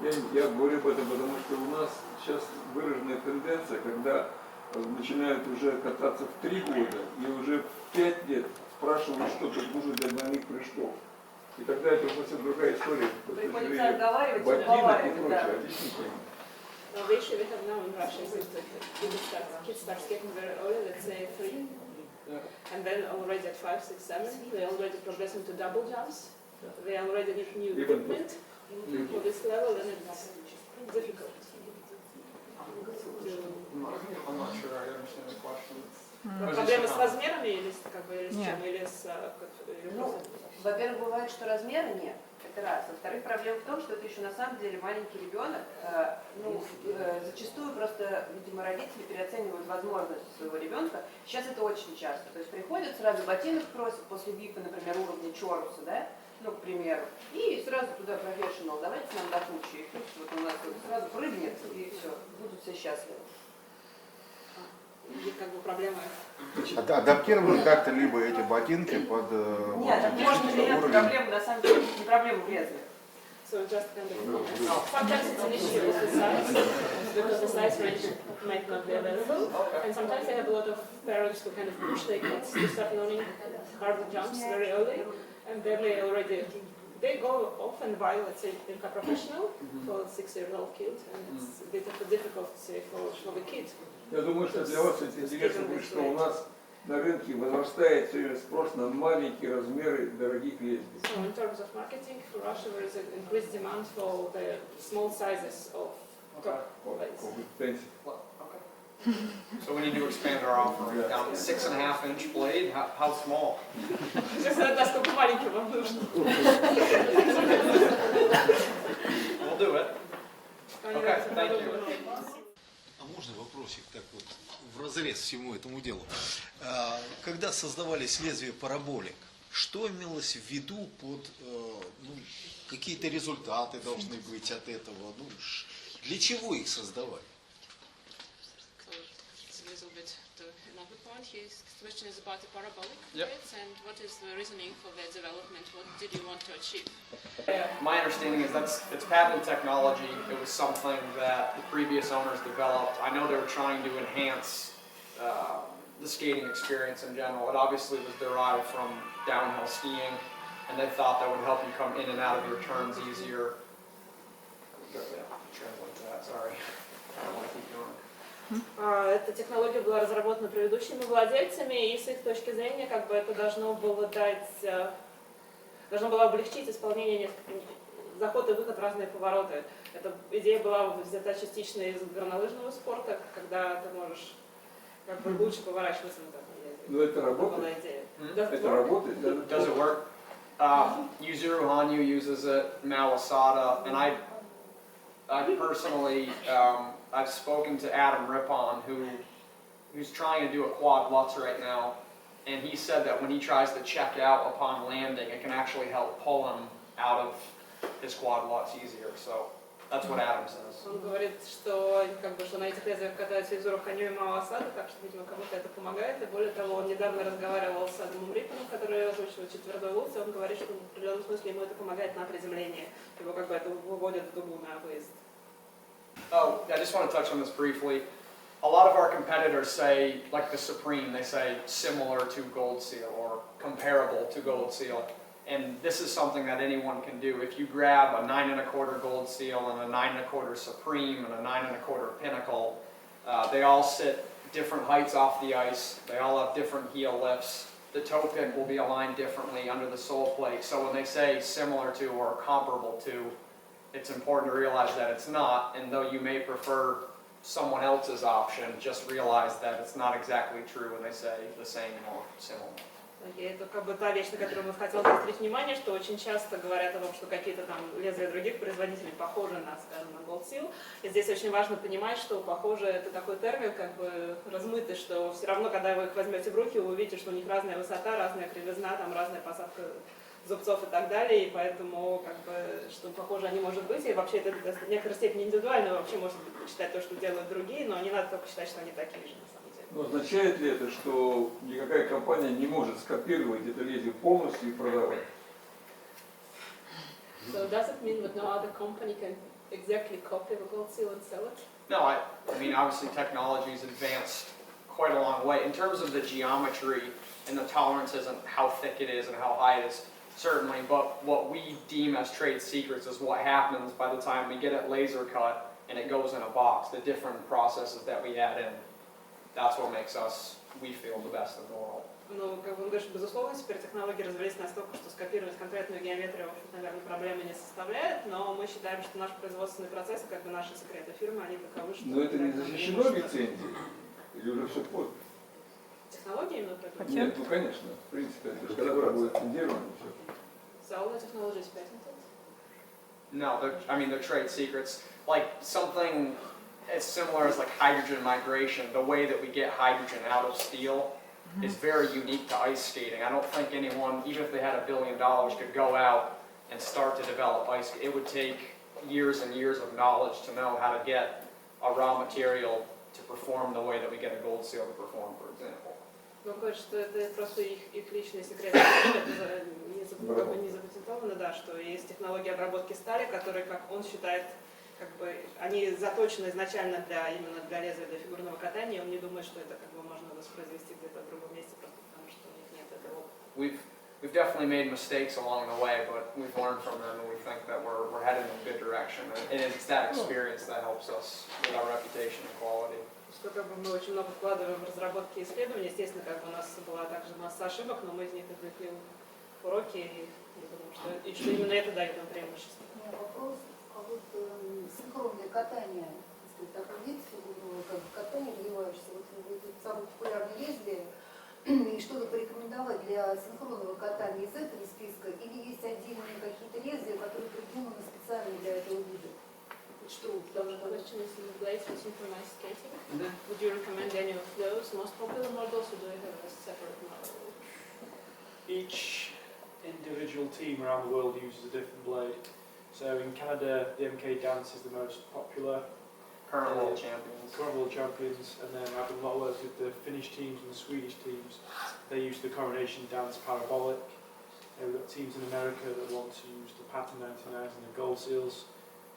никак. Я говорю об этом, потому что у нас сейчас выраженная тенденция, когда начинают уже кататься в 3 года и уже в 5 лет спрашивают что-то нужно для двойных прыжков. И тогда это совсем другая история. Приходится отговаривать, ботинок и уговаривать, да. прочее. Объясните им. The issue we have now in Russia is that kids start skating very early, let's say 3, and then already at 5, 6, 7, they already progress into double jumps. They already need new equipment for this level, and it's difficult. I'm not sure I understand the question. Проблемы с размерами или с, как бы, или с чем? Или с, Ну, во-первых, бывает, что размера нет, это раз. Во-вторых, проблема в том, что это еще на самом деле маленький ребенок. Зачастую просто, видимо, родители переоценивают возможности своего ребенка. Сейчас это очень часто. То есть приходят, сразу ботинок просят после ВИПа, например, уровня Чоруса, да? Ну, к примеру, и сразу туда профессионал, давайте нам до кучи. И пусть вот у нас вот сразу прыгнет, и все, будут все счастливы. или как бы проблемы? Адаптированы как-то либо эти ботинки под Нет, так можно ли эту проблему, на самом деле, не проблему в лезвии. So just kind of sometimes it's an issue with the size, because the size range might not be available, and sometimes they have a lot of parents who kind of push their kids to start learning harder jumps very early, and then they go off and buy, let's say, a professional for a 6-year-old kid, and it's a bit of a difficulty for the kid. Я думаю, что для вас это интересно будет, что у нас на рынке возрастает все время спрос на маленькие размеры дорогих лезвий. So in terms of marketing, for Russia there is an increased demand for the small sizes of top blades. So we need to expand our offering. 6.5-inch blade, how small? Насколько маленький вам нужно? We'll do it. Okay, thank you. А можно вопросик так вот вразрез всему этому делу? Когда создавались лезвия параболик, что имелось в виду под какие-то результаты должны быть от этого? Для чего их создавать? A little bit another point. His question is about the parabolic Yep. plates and what is the reasoning for their development? What did you want to achieve? My understanding is it's patented technology. It was something that the previous owners developed. I know they were trying to enhance the skating experience in general. It obviously was derived from downhill skiing, and they thought that would help you come in and out of your turns easier. Translate that, sorry. I don't want to keep going. Эта технология была разработана предыдущими владельцами, и с их точки зрения как бы это должно было облегчить исполнение заход и выход в разные повороты. Эта идея была взята частично из горнолыжного спорта, когда ты можешь как бы лучше поворачиваться на таком лезвии. Но это работает? Это работает? Does it work? Yuzuru Hanyu uses it, Malasada, and I personally, I've spoken to Adam Rippon, who's trying to do a quad Lutz right now, and he said that when he tries to check out upon landing, it can actually help pull him out of his quad Lutz easier. So that's what Adam says. Он говорит, что как бы что на этих лезвиях катаются Юзуру Ханю и Мао-Асада, так что, видимо, кому-то это помогает. И более того, он недавно разговаривал с Адамом Риппоном, который озвучивал четвертой Лутц, и он говорит, что в определенном смысле ему это помогает на приземлении. Его как бы это выводит в дугу на выезд. Oh, I just want to touch on this briefly. A lot of our competitors say, like the Supreme, they say similar to Gold Seal or comparable to Gold Seal. And this is something that anyone can do. If you grab a 9 1/4 Gold Seal and a 9 1/4 Supreme and a 9 1/4 Pinnacle, they all sit different heights off the ice. They all have different heel lifts. The toe pick will be aligned differently under the sole plate. So when they say similar to or comparable to, it's important to realize that it's not. And though you may prefer someone else's option, just realize that it's not exactly true when they say the same or similar. И это как бы та вещь, на которую мы хотели заострить внимание, что очень часто говорят о том, что какие-то там лезвия других производителей похожи на, скажем, на Gold Seal. И здесь очень важно понимать, что похоже это такой термин, как бы размытый, что все равно, когда вы их возьмете в руки, вы увидите, что у них разная высота, разная кривизна, там разная посадка зубцов и так далее, и поэтому, как бы, что похоже они может быть, и вообще это в некоторой степени индивидуально, вы вообще можете считать то, что делают другие, но не надо только считать, что они такие же на самом деле. Но означает ли это, что никакая компания не может скопировать это лезвие полностью и продавать? So does it mean that no other company can exactly copy the Gold Seal and sell it? No, I mean, obviously technology has advanced quite a long way. In terms of the geometry and the tolerances and how thick it is and how high it is, certainly, but what we deem as trade secrets is what happens by the time we get it laser cut and it goes in a box, the different processes that we add in. That's what makes us, we feel, the best in the world. Ну, как бы он говорит, что, безусловно, теперь технологии развились настолько, что скопировать конкретную геометрию, в общем, наверное, проблемы не составляет, но мы считаем, что наши производственные процессы, как бы наши секреты фирмы, они таковы, что... Но это не защищено лицензией? Или уже все поздно? Технологии именно так? Нет, ну конечно, в принципе, это же когда будет лицензировано все. So all the technology is patented? No, I mean, they're trade secrets. Like something as similar as like hydrogen migration, the way that we get hydrogen out of steel is very unique to ice skating. I don't think anyone, even if they had $1 billion, could go out and start to develop ice. It would take years and years of knowledge to know how to get a raw material to perform the way that we get a Gold Seal to perform, for example. Ну, говорит, что это просто их личный секрет, это не запатентовано, да, что есть технологии обработки стали, которые, как он считает, как бы, они заточены изначально именно для лезвия, для фигурного катания, и он не думает, что это как бы можно воспроизвести где-то в другом месте, просто потому что у них нет этого. We've definitely made mistakes along the way, but we've learned from them, and we think that we're headed in a good direction. And it's that experience that helps us with our reputation and quality. Что как бы мы очень много вкладываем в разработки и исследования. Естественно, как бы у нас была также масса ошибок, но мы из них извлекли уроки, и думаю, что именно это дает нам преимущество. У меня вопрос, а вот синхронное катание, такой вид фигурного катания развиваешься, вот это самое популярное лезвие, и что-то порекомендовать для синхронного катания из этого списка, или есть отдельные какие-то лезвия, которые придуманы специально для этого вида? Что лучше? The question is in the blades for synchronized skating. Would you recommend any of those most popular models, or do you have a separate model? Each individual team around the world uses a different blade. So in Canada, the MK Dance is the most popular, Current world champions. current world champions, and then I've done a lot of work with the Finnish teams and the Swedish teams. They use the Coronation Dance Parabolic. We've got teams in America that want to use the Pattern 99s and the Gold Seals.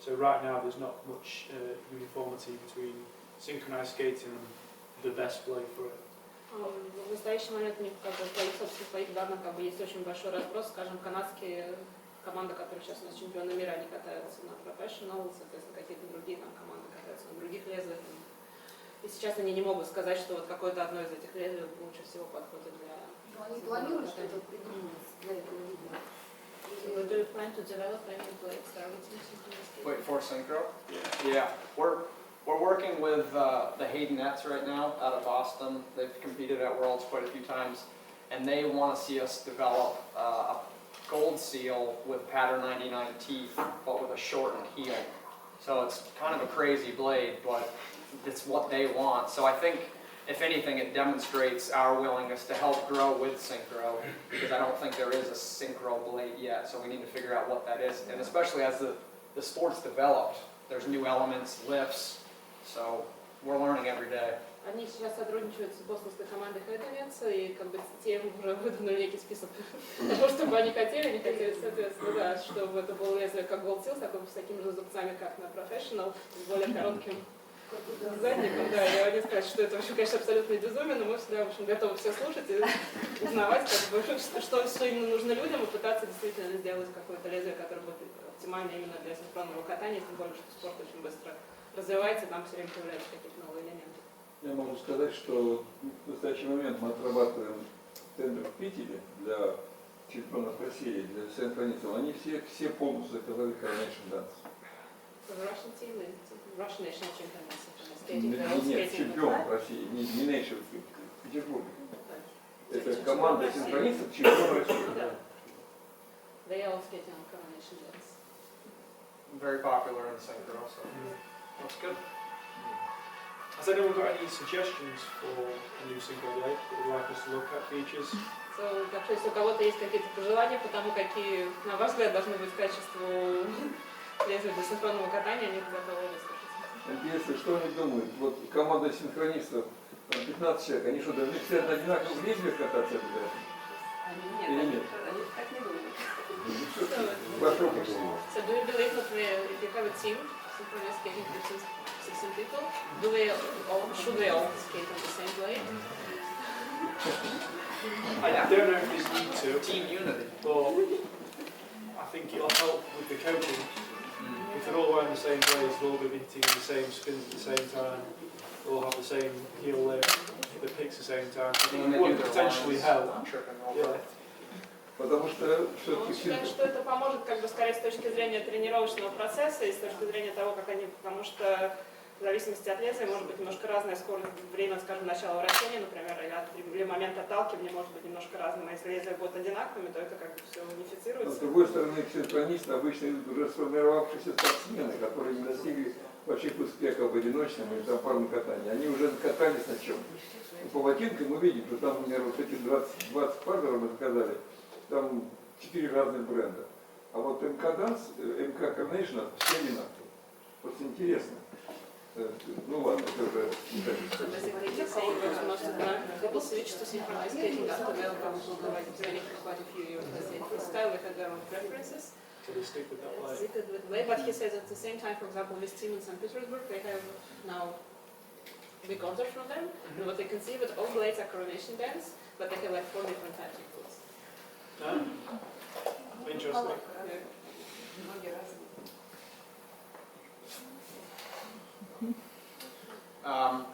So right now there's not much uniformity between synchronized skating and the best blade for it. В настоящий момент у них как бы своих данных как бы есть очень большой разброс. Скажем, канадские команды, которые сейчас у нас чемпионы мира, они катаются на профессионал, соответственно, какие-то другие там команды катаются на других лезвиях. И сейчас они не могут сказать, что вот какое-то одно из этих лезвий лучше всего подходит для... Но они планируют что-то придумать для этого видео? So do you plan to develop any blades targeting synchronized skating? Wait, for synchro? Yeah, we're working with the Haydenettes right now out of Boston. They've competed at Worlds quite a few times, and they want to see us develop a gold seal with pattern 99 teeth, but with a shortened heel. So it's kind of a crazy blade, but it's what they want. So I think, if anything, it demonstrates our willingness to help grow with synchro, because I don't think there is a synchro blade yet, so we need to figure out what that is. And especially as the sport's developed, there's new elements, lifts, so we're learning every day. Они сейчас сотрудничают с бостонской командой Федерации, и как бы те уже выдвинули некий список того, что бы они хотели, соответственно, да, чтобы это было лезвие как Gold Seal, с такими же зубцами, как на Professional, с более коротким задником, да, я могу сказать, что это вообще, конечно, абсолютно безумие, но мы всегда, в общем, готовы все слушать и узнавать, как бы, что именно нужно людям, и пытаться действительно сделать какое-то лезвие, которое будет оптимально именно для синхронного катания, тем более, что спорт очень быстро развивается, там все время появляются какие-то новые элементы. Я могу сказать, что в настоящий момент мы отрабатываем тендер в Питере для чемпионов России, для синхронистов. Они все полностью заказали Coronation Dance. So the Russian team is Russian national champion in skating. They're all Нет, skating чемпион with России, не Nation в Петербурге. that. Это команда синхронистов чемпион России. Да. They are all skating on Coronation Dance. Very popular in synchro, so that's good. Has anyone got any suggestions for a new synchro blade that would like us to look at features? So, так что если у кого-то есть какие-то пожелания по тому, какие, на ваш взгляд, должны быть качества лезвия для синхронного катания, они готовы выслушать. Интересно, что они думают? Вот команда синхронистов, там 15 человек, они что, должны все на одинаковых лезвиях кататься обязательно? Или нет? Они так не думают. Ваш опыт. So do you believe that if you have a team, synchronous skating team, 16 people, should they all skate on the same blade? I don't know if there's need to, Team unity. but I think it'll help with the coaching. If they're all wearing the same blades, they'll all be hitting the same spins at the same time, they'll all have the same heel lift, hit the picks at the same time. So When it they do would their potentially lines, help. tripping over. Yeah. Потому что Он все-таки считает, что это поможет как бы скорее с точки зрения тренировочного процесса и с точки зрения того, как они, потому что в зависимости от лезвия может быть немножко разная скорость, время, скажем, начала вращения, например, или момент отталкивания может быть немножко разным, а если лезвия будут одинаковыми, то это как бы все с унифицируется. другой стороны, синхронисты обычно идут уже сформировавшиеся спортсмены, которые не достигли больших успехов в одиночном или там парном катании. Они уже катались на чем. И по ботинкам мы видим, что там, например, вот эти 20 пар, которые мы заказали, там 4 разных бренда. А вот МК Данс, МК Coronation, все одинаковые. Просто интересно. Ну ладно, это уже не так. So basically, he's saying that most of the people switch to synchronized skating after they already training for quite a few years. They say for style they have their own preferences. So they stick with that blade. Stick with blade, but he says at the same time, for example, this team in St. Petersburg, they have now big orders from them. And what they can see that all blades are Coronation Dance, but they have like 4 different types of boots. Interesting. Многие разные.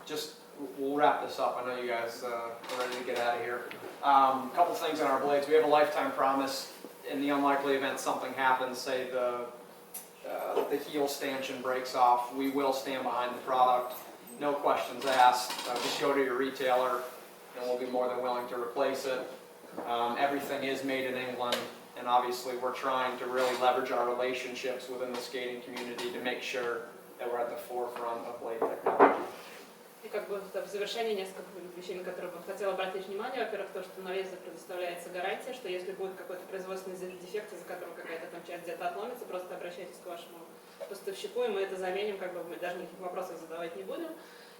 Just, we'll wrap this up. I know you guys are ready to get out of here. A couple things on our blades. We have a lifetime promise. In the unlikely event something happens, say the heel stanchion breaks off, we will stand behind the product. No questions asked. Just go to your retailer and we'll be more than willing to replace it. Everything is made in England, and obviously we're trying to really leverage our relationships within the skating community to make sure that were at the forefront of blade technology. И как бы в завершение несколько вещей, на которые бы хотела обратить внимание. Во-первых, то, что на лезвие предоставляется гарантия, что если будет какой-то производственный дефект, из-за которого какая-то там часть где-то отломится, просто обращайтесь к вашему поставщику, и мы это заменим, как бы мы даже никаких вопросов задавать не будем.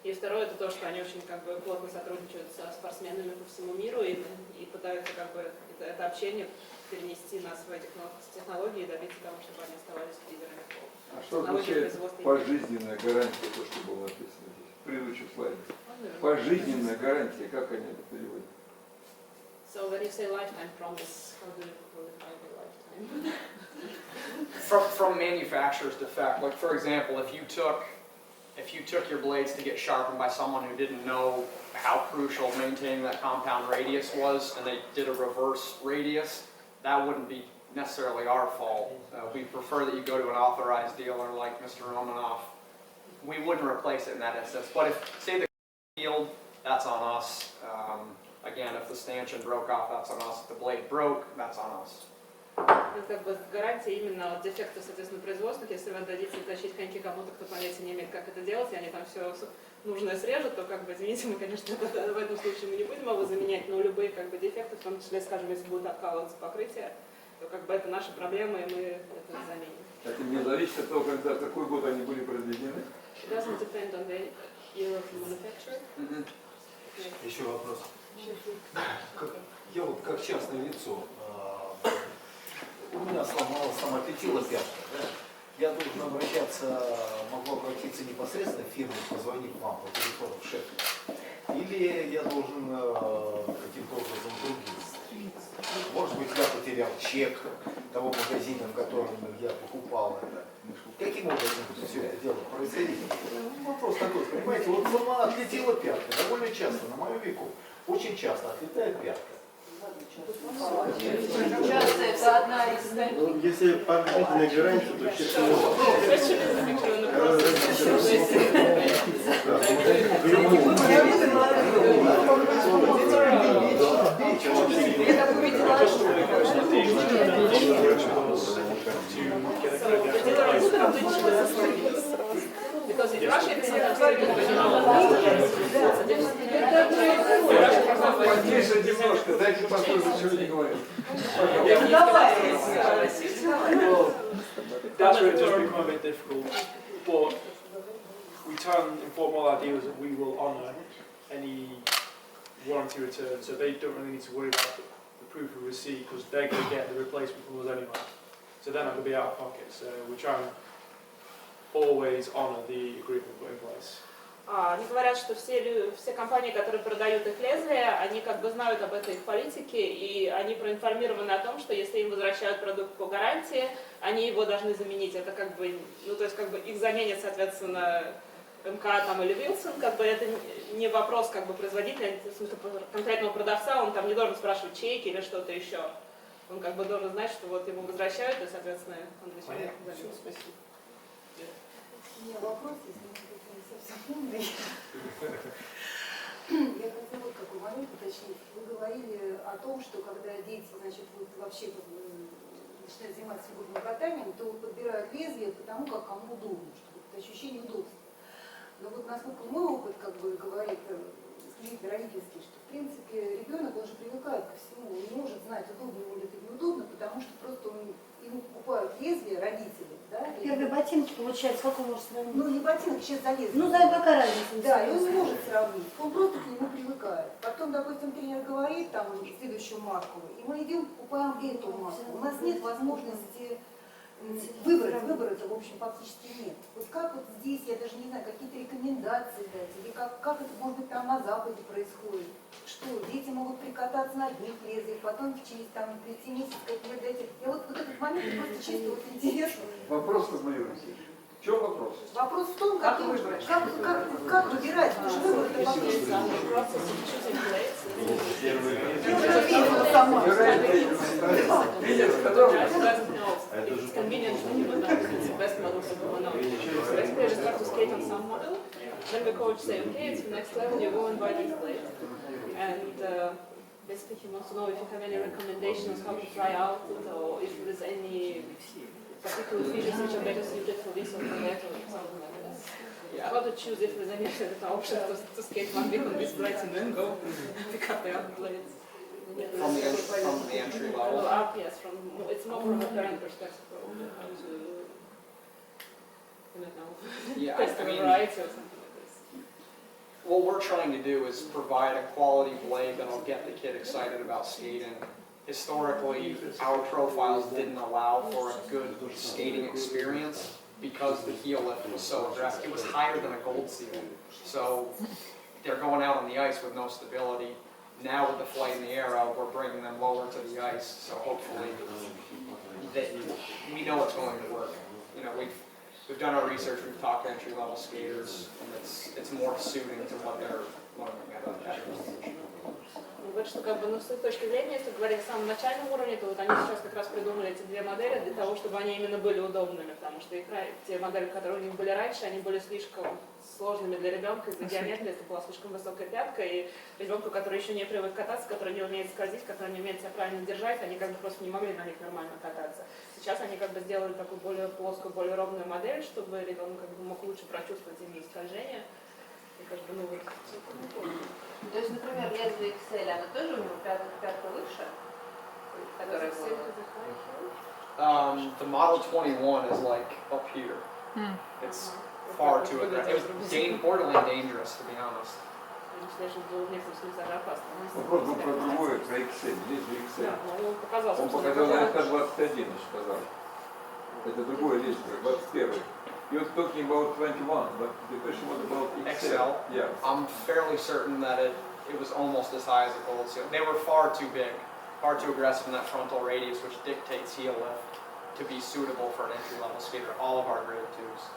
И второе, это то, что они очень как бы плотно сотрудничают со спортсменами по всему миру и пытаются как бы это общение перенести на свои технологии и добиться того, чтобы они оставались лидерами по А что означает пожизненная гарантия, то, что было написано здесь, в предыдущем слайде? Пожизненная гарантия, как они это переводят? So when you say lifetime promise, how do you qualify the lifetime? From manufacturer's defect, like for example, if you took your blades to get sharpened by someone who didn't know how crucial maintaining that compound radius was, and they did a reverse radius, that wouldn't be necessarily our fault. We prefer that you go to an authorized dealer like Mr. Romanoff. We wouldn't replace it in that instance. But if, say, the field, that's on us. Again, if the stanchion broke off, that's on us. If the blade broke, that's on us. Это как бы гарантия именно от дефекта, соответственно, производственных. Если вы отдадите тащить коньки кому-то, кто понятия не имеет, как это делать, и они там все нужное срежут, то, как бы, извините, мы, конечно, в этом случае мы не будем его заменять, но любые, как бы, дефекты, в том числе, скажем, если будет откалываться покрытие, то, как бы, это наша проблема, и мы это заменим. Это не зависит от того, когда, какой год они были произведены? It doesn't depend on the year of manufacture. Еще вопрос. Я вот как частное лицо, у меня сломалась самопетила пятка, да? Я должен обращаться, могу обратиться непосредственно в фирму, позвонить вам по телефону в Шеффилд, или я должен каким-то образом другим. Может быть, я потерял чек того магазина, в котором я покупал это. Каким образом все это дело происходит? Вопрос такой, понимаете, вот отлетела пятка, довольно часто, на моем веку, очень часто отлетает пятка. Часто это одна из Ну, если пожизненная гарантия, то честно. Because in Russia it's Потише немножко, дайте послушать, что они говорят. That's where it does become a bit difficult. But we can inform all our dealers that we will honour any warranty return, so they don't really need to worry about the proof of receipt because they're going to get the replacement from us anyway. So they're not going to be out of pocket. So we try and always honour the agreement put in place. Они говорят, что все компании, которые продают их лезвия, они как бы знают об этой их политике, и они проинформированы о том, что если им возвращают продукт по гарантии, они его должны заменить. Это как бы, ну то есть как бы их заменят, соответственно, МК там или Вилсон, как бы это не вопрос как бы производителя, в смысле конкретного продавца, он там не должен спрашивать чеки или что-то еще. Он как бы должен знать, что вот ему возвращают, и, соответственно, он для себя заменит. Спасибо. У меня вопрос, если не совсем умный. Я хотела вот какой момент уточнить. Вы говорили о том, что когда дети, значит, вот вообще начинают заниматься фигурным катанием, то подбирают лезвие потому, как кому удобно, чтобы это ощущение удобства. Но вот насколько мой опыт как бы говорит, исключительно родительский, что в принципе ребенок, он же привыкает ко всему, он не может знать, удобно ему или неудобно, потому что просто ему покупают лезвие родители, да? Первый ботиночек получается, как он может сравнить? Ну не ботинок, сейчас за лезвие. Ну, да, какая разница? Да, и он не может сравнить, он просто к нему привыкает. Потом, допустим, тренер говорит, там, следующую марку, и мы идем, покупаем эту марку. У нас нет возможности выбора-то, в общем, фактически нет. Вот как вот здесь, я даже не знаю, какие-то рекомендации дать, или как это, может быть, там на Западе происходит, что дети могут прикататься на одних лезвиях, потом через там 3 месяцев, как лет дайте. Я вот этот момент просто чисто вот интересно. Вопрос-то в моем случае. В чем вопрос? Вопрос в том, как выбрать, как выбирать, потому что выбор-то вопрос. It's convenient for him, but it's the best model for everyone else. So let's play, start to skate on some model. Then the coach say, okay, it's the next level, you go and buy this blade. And basically he wants to know if you have any recommendations how to try out it, or if there's any particular features which are better suited for this or for that, or something like that. Yeah. How to choose if there's any option to skate one week on this blades and then go pick up the other blades? From the entry level. Go up, yes. It's more from a parent perspective, probably, how to, I don't know, Yeah, test I the mean, variety or something like this. what we're trying to do is provide a quality blade that'll get the kid excited about skating. Historically, our profiles didn't allow for a good skating experience because the heel lift was so aggressive. It was higher than a gold seal. So they're going out on the ice with no stability. Now with the flight and the arrow, we're bringing them lower to the ice. So hopefully we know it's going to work. You know, we've done our research, we've talked to entry-level skaters, and it's more suiting to what they're learning at a Говорит, что как бы, ну, с их точки зрения, если говорить о самом начальном уровне, то вот они сейчас как раз придумали эти две модели для того, чтобы они именно были удобными, потому что те модели, которые у них были раньше, они были слишком сложными для ребенка из-за геометрии, это была слишком высокая пятка, и ребенку, который еще не привык кататься, который не умеет скользить, который не умеет себя правильно держать, они как бы просто не могли на них нормально кататься. Сейчас они как бы сделали такую более плоскую, более ровную модель, чтобы ребенок как бы мог лучше прочувствовать именно скольжение. И как бы, ну, вот, То есть, например, лезвие XL, оно тоже у него пятка выше? Которая the Model 21 is like up here. It's far too aggressive. It was borderline dangerous, to be honest. конечно, было в некотором смысле даже опасно. Вопрос был про другое, про Excel, лезвие Excel. Да, но он показал, Он собственно, показал на какой- МК-21, сказал. Это другое лезвие, 21. He was talking about 21, but the question was about XL. Yeah. I'm fairly certain that it was almost as high as a gold seal. They were far too big, far too aggressive in that frontal radius, which dictates heel lift to be suitable for an entry-level skater. All of our grade 2s.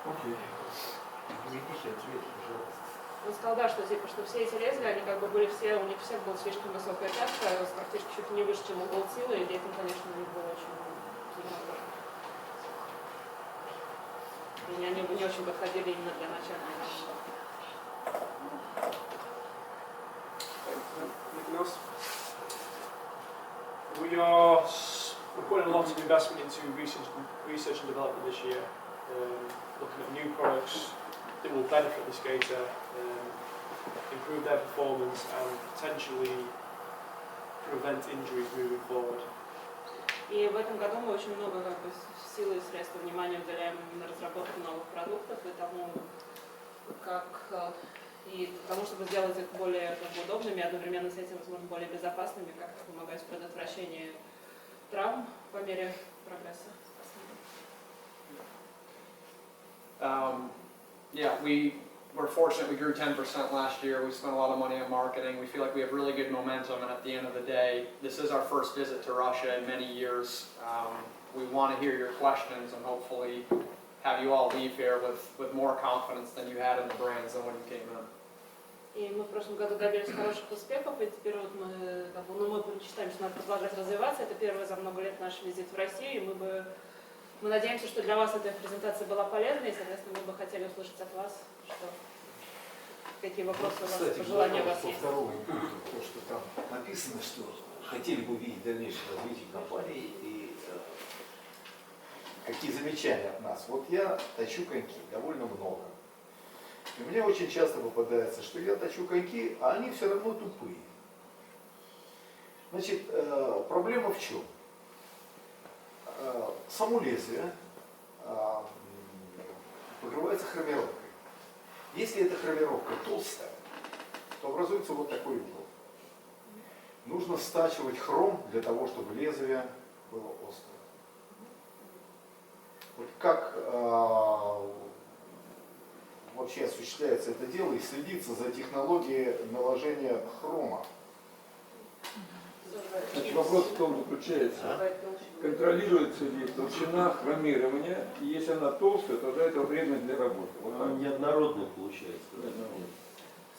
Окей. Он сказал, да, что типа, что все эти лезвия, они как бы были все, у них всех была слишком высокая пятка, практически чуть не выше, чем у голдсила, и детям, конечно, у них было очень сложно. И они бы не очень подходили именно для начальной работы. Anything else? We're putting a lot of investment into research and development this year, looking at new products that will benefit the skater, improve their performance and potentially prevent injuries moving forward. И в этом году мы очень много как бы, силы и средств внимания уделяем именно разработке новых продуктов и тому, чтобы сделать их более как бы, удобными, одновременно с этим, возможно, более безопасными, как помогать в предотвращении травм по мере прогресса. Yeah, we're fortunate we grew 10% last year. We spent a lot of money on marketing. We feel like we have really good momentum, and at the end of the day, this is our first visit to Russia in many years. We want to hear your questions and hopefully have you all leave here with more confidence than you had in the brands than when you came in. И мы в прошлом году добились хороших успехов, и теперь вот мы считаем, что надо продолжать развиваться. Это первый за много лет наш визит в Россию, и мы надеемся, что для вас эта презентация была полезной, и, соответственно, мы бы хотели услышать от вас, какие вопросы у вас, пожелания у вас по есть. второму пункту, то, что там написано, что хотели бы увидеть дальнейшее развитие компании и какие замечания от нас. Вот я точу коньки довольно много. И мне очень часто попадается, что я точу коньки, а они все равно тупые. Значит, проблема в чем? Само лезвие покрывается хромировкой. Если эта хромировка толстая, то образуется вот такой угол. Нужно стачивать хром для того, чтобы лезвие было острое. Вот как вообще осуществляется это дело и следится за технологией наложения хрома? Значит, вопрос в том заключается, контролируется ли толщина хромирования, и если она толстая, тогда это вредно для работы. Вот так. Неоднородно получается.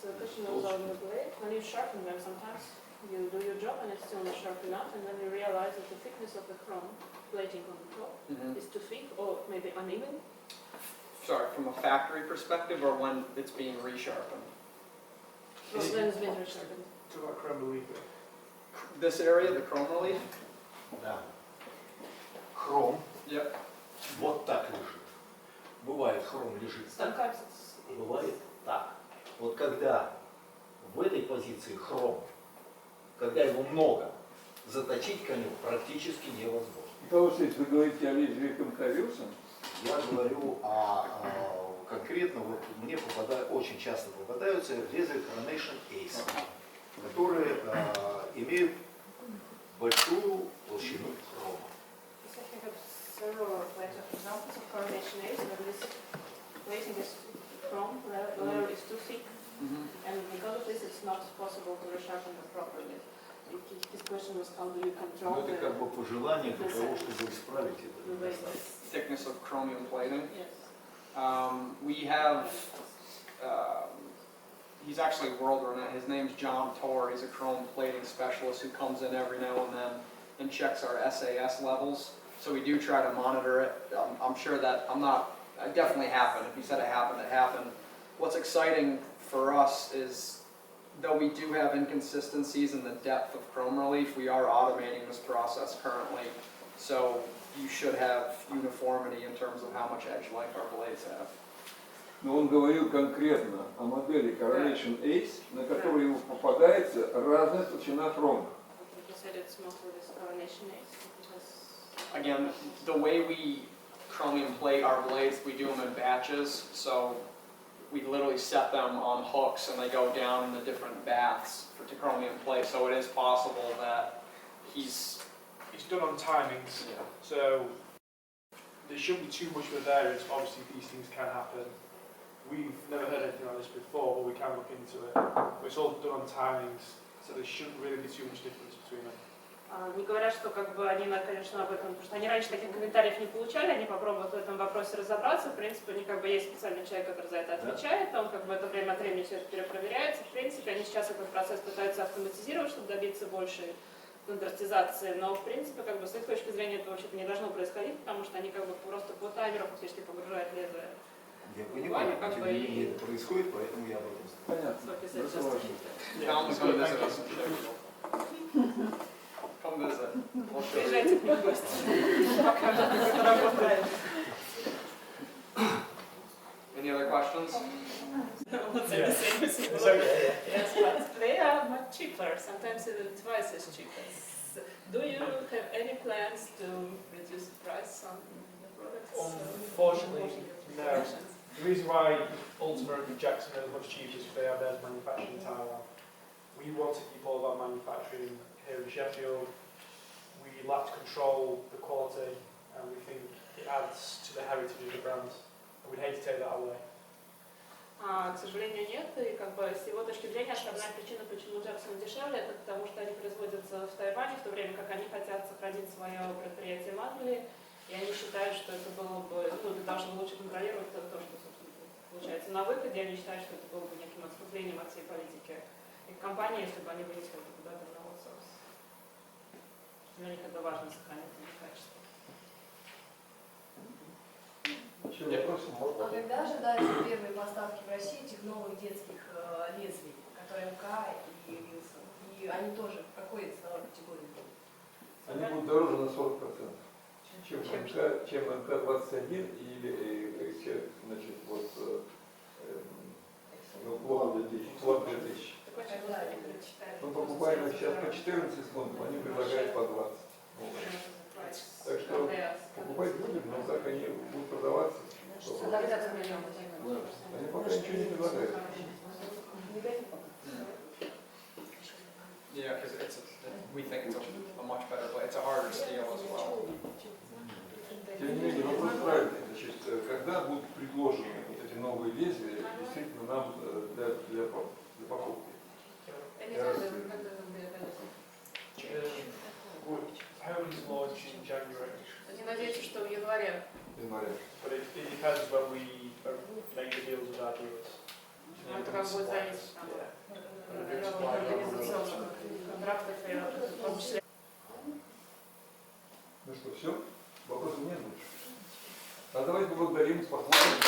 So the question was on the blade. When you sharpen them, sometimes you do your job and it's still not sharp enough, and then you realize that the thickness of the chrome plating on the top is too thick or maybe uneven. Sorry, from a factory perspective or when it's being resharpened? Well, then it's been resharpened. Talk about chrome relief. This area, the chrome relief? Да. Хром Yep. вот так лежит. бывает хром лежит так, Sometimes it's бывает так. Вот когда в этой позиции хром, когда его много, заточить коню практически невозможно. Михаил Васильевич, вы говорите о лезвии конькавиуса? Я говорю о конкретно, вот мне очень часто попадаются лезвия Coronation Ace, которые имеют большую толщину хрома. I think of several examples of coronation A's where this plating is chrome, the layer is too thick, and because of this it's not possible to resharpen it properly. His question was how do you control Это как бы пожелание для того, чтобы исправить the это. way Thickness of chromium plating. Yes. We have, he's actually world renowned. His name's John Torr. He's a chrome plating specialist who comes in every now and then and checks our SAS levels. So we do try to monitor it. I'm sure that it definitely happened. If he said it happened, it happened. What's exciting for us is, though we do have inconsistencies in the depth of chrome relief, we are automating this process currently. So you should have uniformity in terms of how much edge life our blades have. Но он говорил конкретно о модели Coronation Ace, на которой ему попадается разная толщина хрома. He said it's mostly this coronation A's because Again, the way we chromium plate our blades, we do them in batches. So we literally set them on hooks and they go down in the different baths to chromium plate. So it is possible that It's done on timings, so there shouldn't be too much of a variance. Obviously these things can happen. We've never heard anything like this before, but we can look into it. But it's all done on timings, so there shouldn't really be too much difference between them. не говорят, что как бы они, конечно, об этом, потому что они раньше таких комментариев не получали, они попробуют в этом вопросе разобраться. В принципе, у них как бы есть специальный человек, который за это отвечает, он как бы это время от времени все это перепроверяется. В принципе, они сейчас этот процесс пытаются автоматизировать, чтобы добиться большей стандартизации, но в принципе, как бы с их точки зрения это вообще-то не должно происходить, потому что они как бы просто по таймеру фактически погружают лезвие. Я понимаю, тем не менее это происходит, поэтому я об этом знаю. Понятно. Come visit us. Come visit. We'll show you. Приезжайте к ним в гости, покажут, как это работает. Any other questions? Yes, but they are much cheaper, sometimes even twice as cheaper. Do you have any plans to reduce the price on the products? Unfortunately, no. The reason why Ultima and Jackson are much cheaper is because they have theirs manufactured in Taiwan. We want to keep all of our manufacturing here in Sheffield. We like to control the quality and we think it adds to the heritage of the brand. And we'd hate to take that away. К сожалению, нет, и как бы с его точки зрения основная причина, почему Джексон дешевле, это потому что они производятся в Тайване, в то время как они хотят сохранить свое предприятие Магазинов, и они считают, что это было бы, для того, чтобы лучше контролировать то, что, собственно, получается на выходе, они считают, что это было бы неким отступлением от всей политики их компании, если бы они вынесли это куда-то на аутсорс. Для них это важно сохранить качество. А когда ожидаются первые поставки в России этих новых детских лезвий, которые МК и Вилсон? И они тоже в какой ценовой категории будут? Они будут дороже на 40%, чем МК-21 или, значит, вот, флот 2000. Мы покупаем их сейчас по 14 фунтов, они предлагают по 20. Так что покупать будем, но как они будут продаваться, они пока ничего не предлагают. Yeah, because we think it's a much better play. It's a harder steel as well. Тем не менее, вопрос правильный. Значит, когда будут предложены вот эти новые лезвия, действительно нам для покупки? Home's launch in January. Они надеются, что в январе. But it depends when we make the deals with our dealers. Это как будет зависеть от организационных контрактов, в том числе. Ну что, все? Вопросов нет больше? А давайте поблагодарим, посмотрим.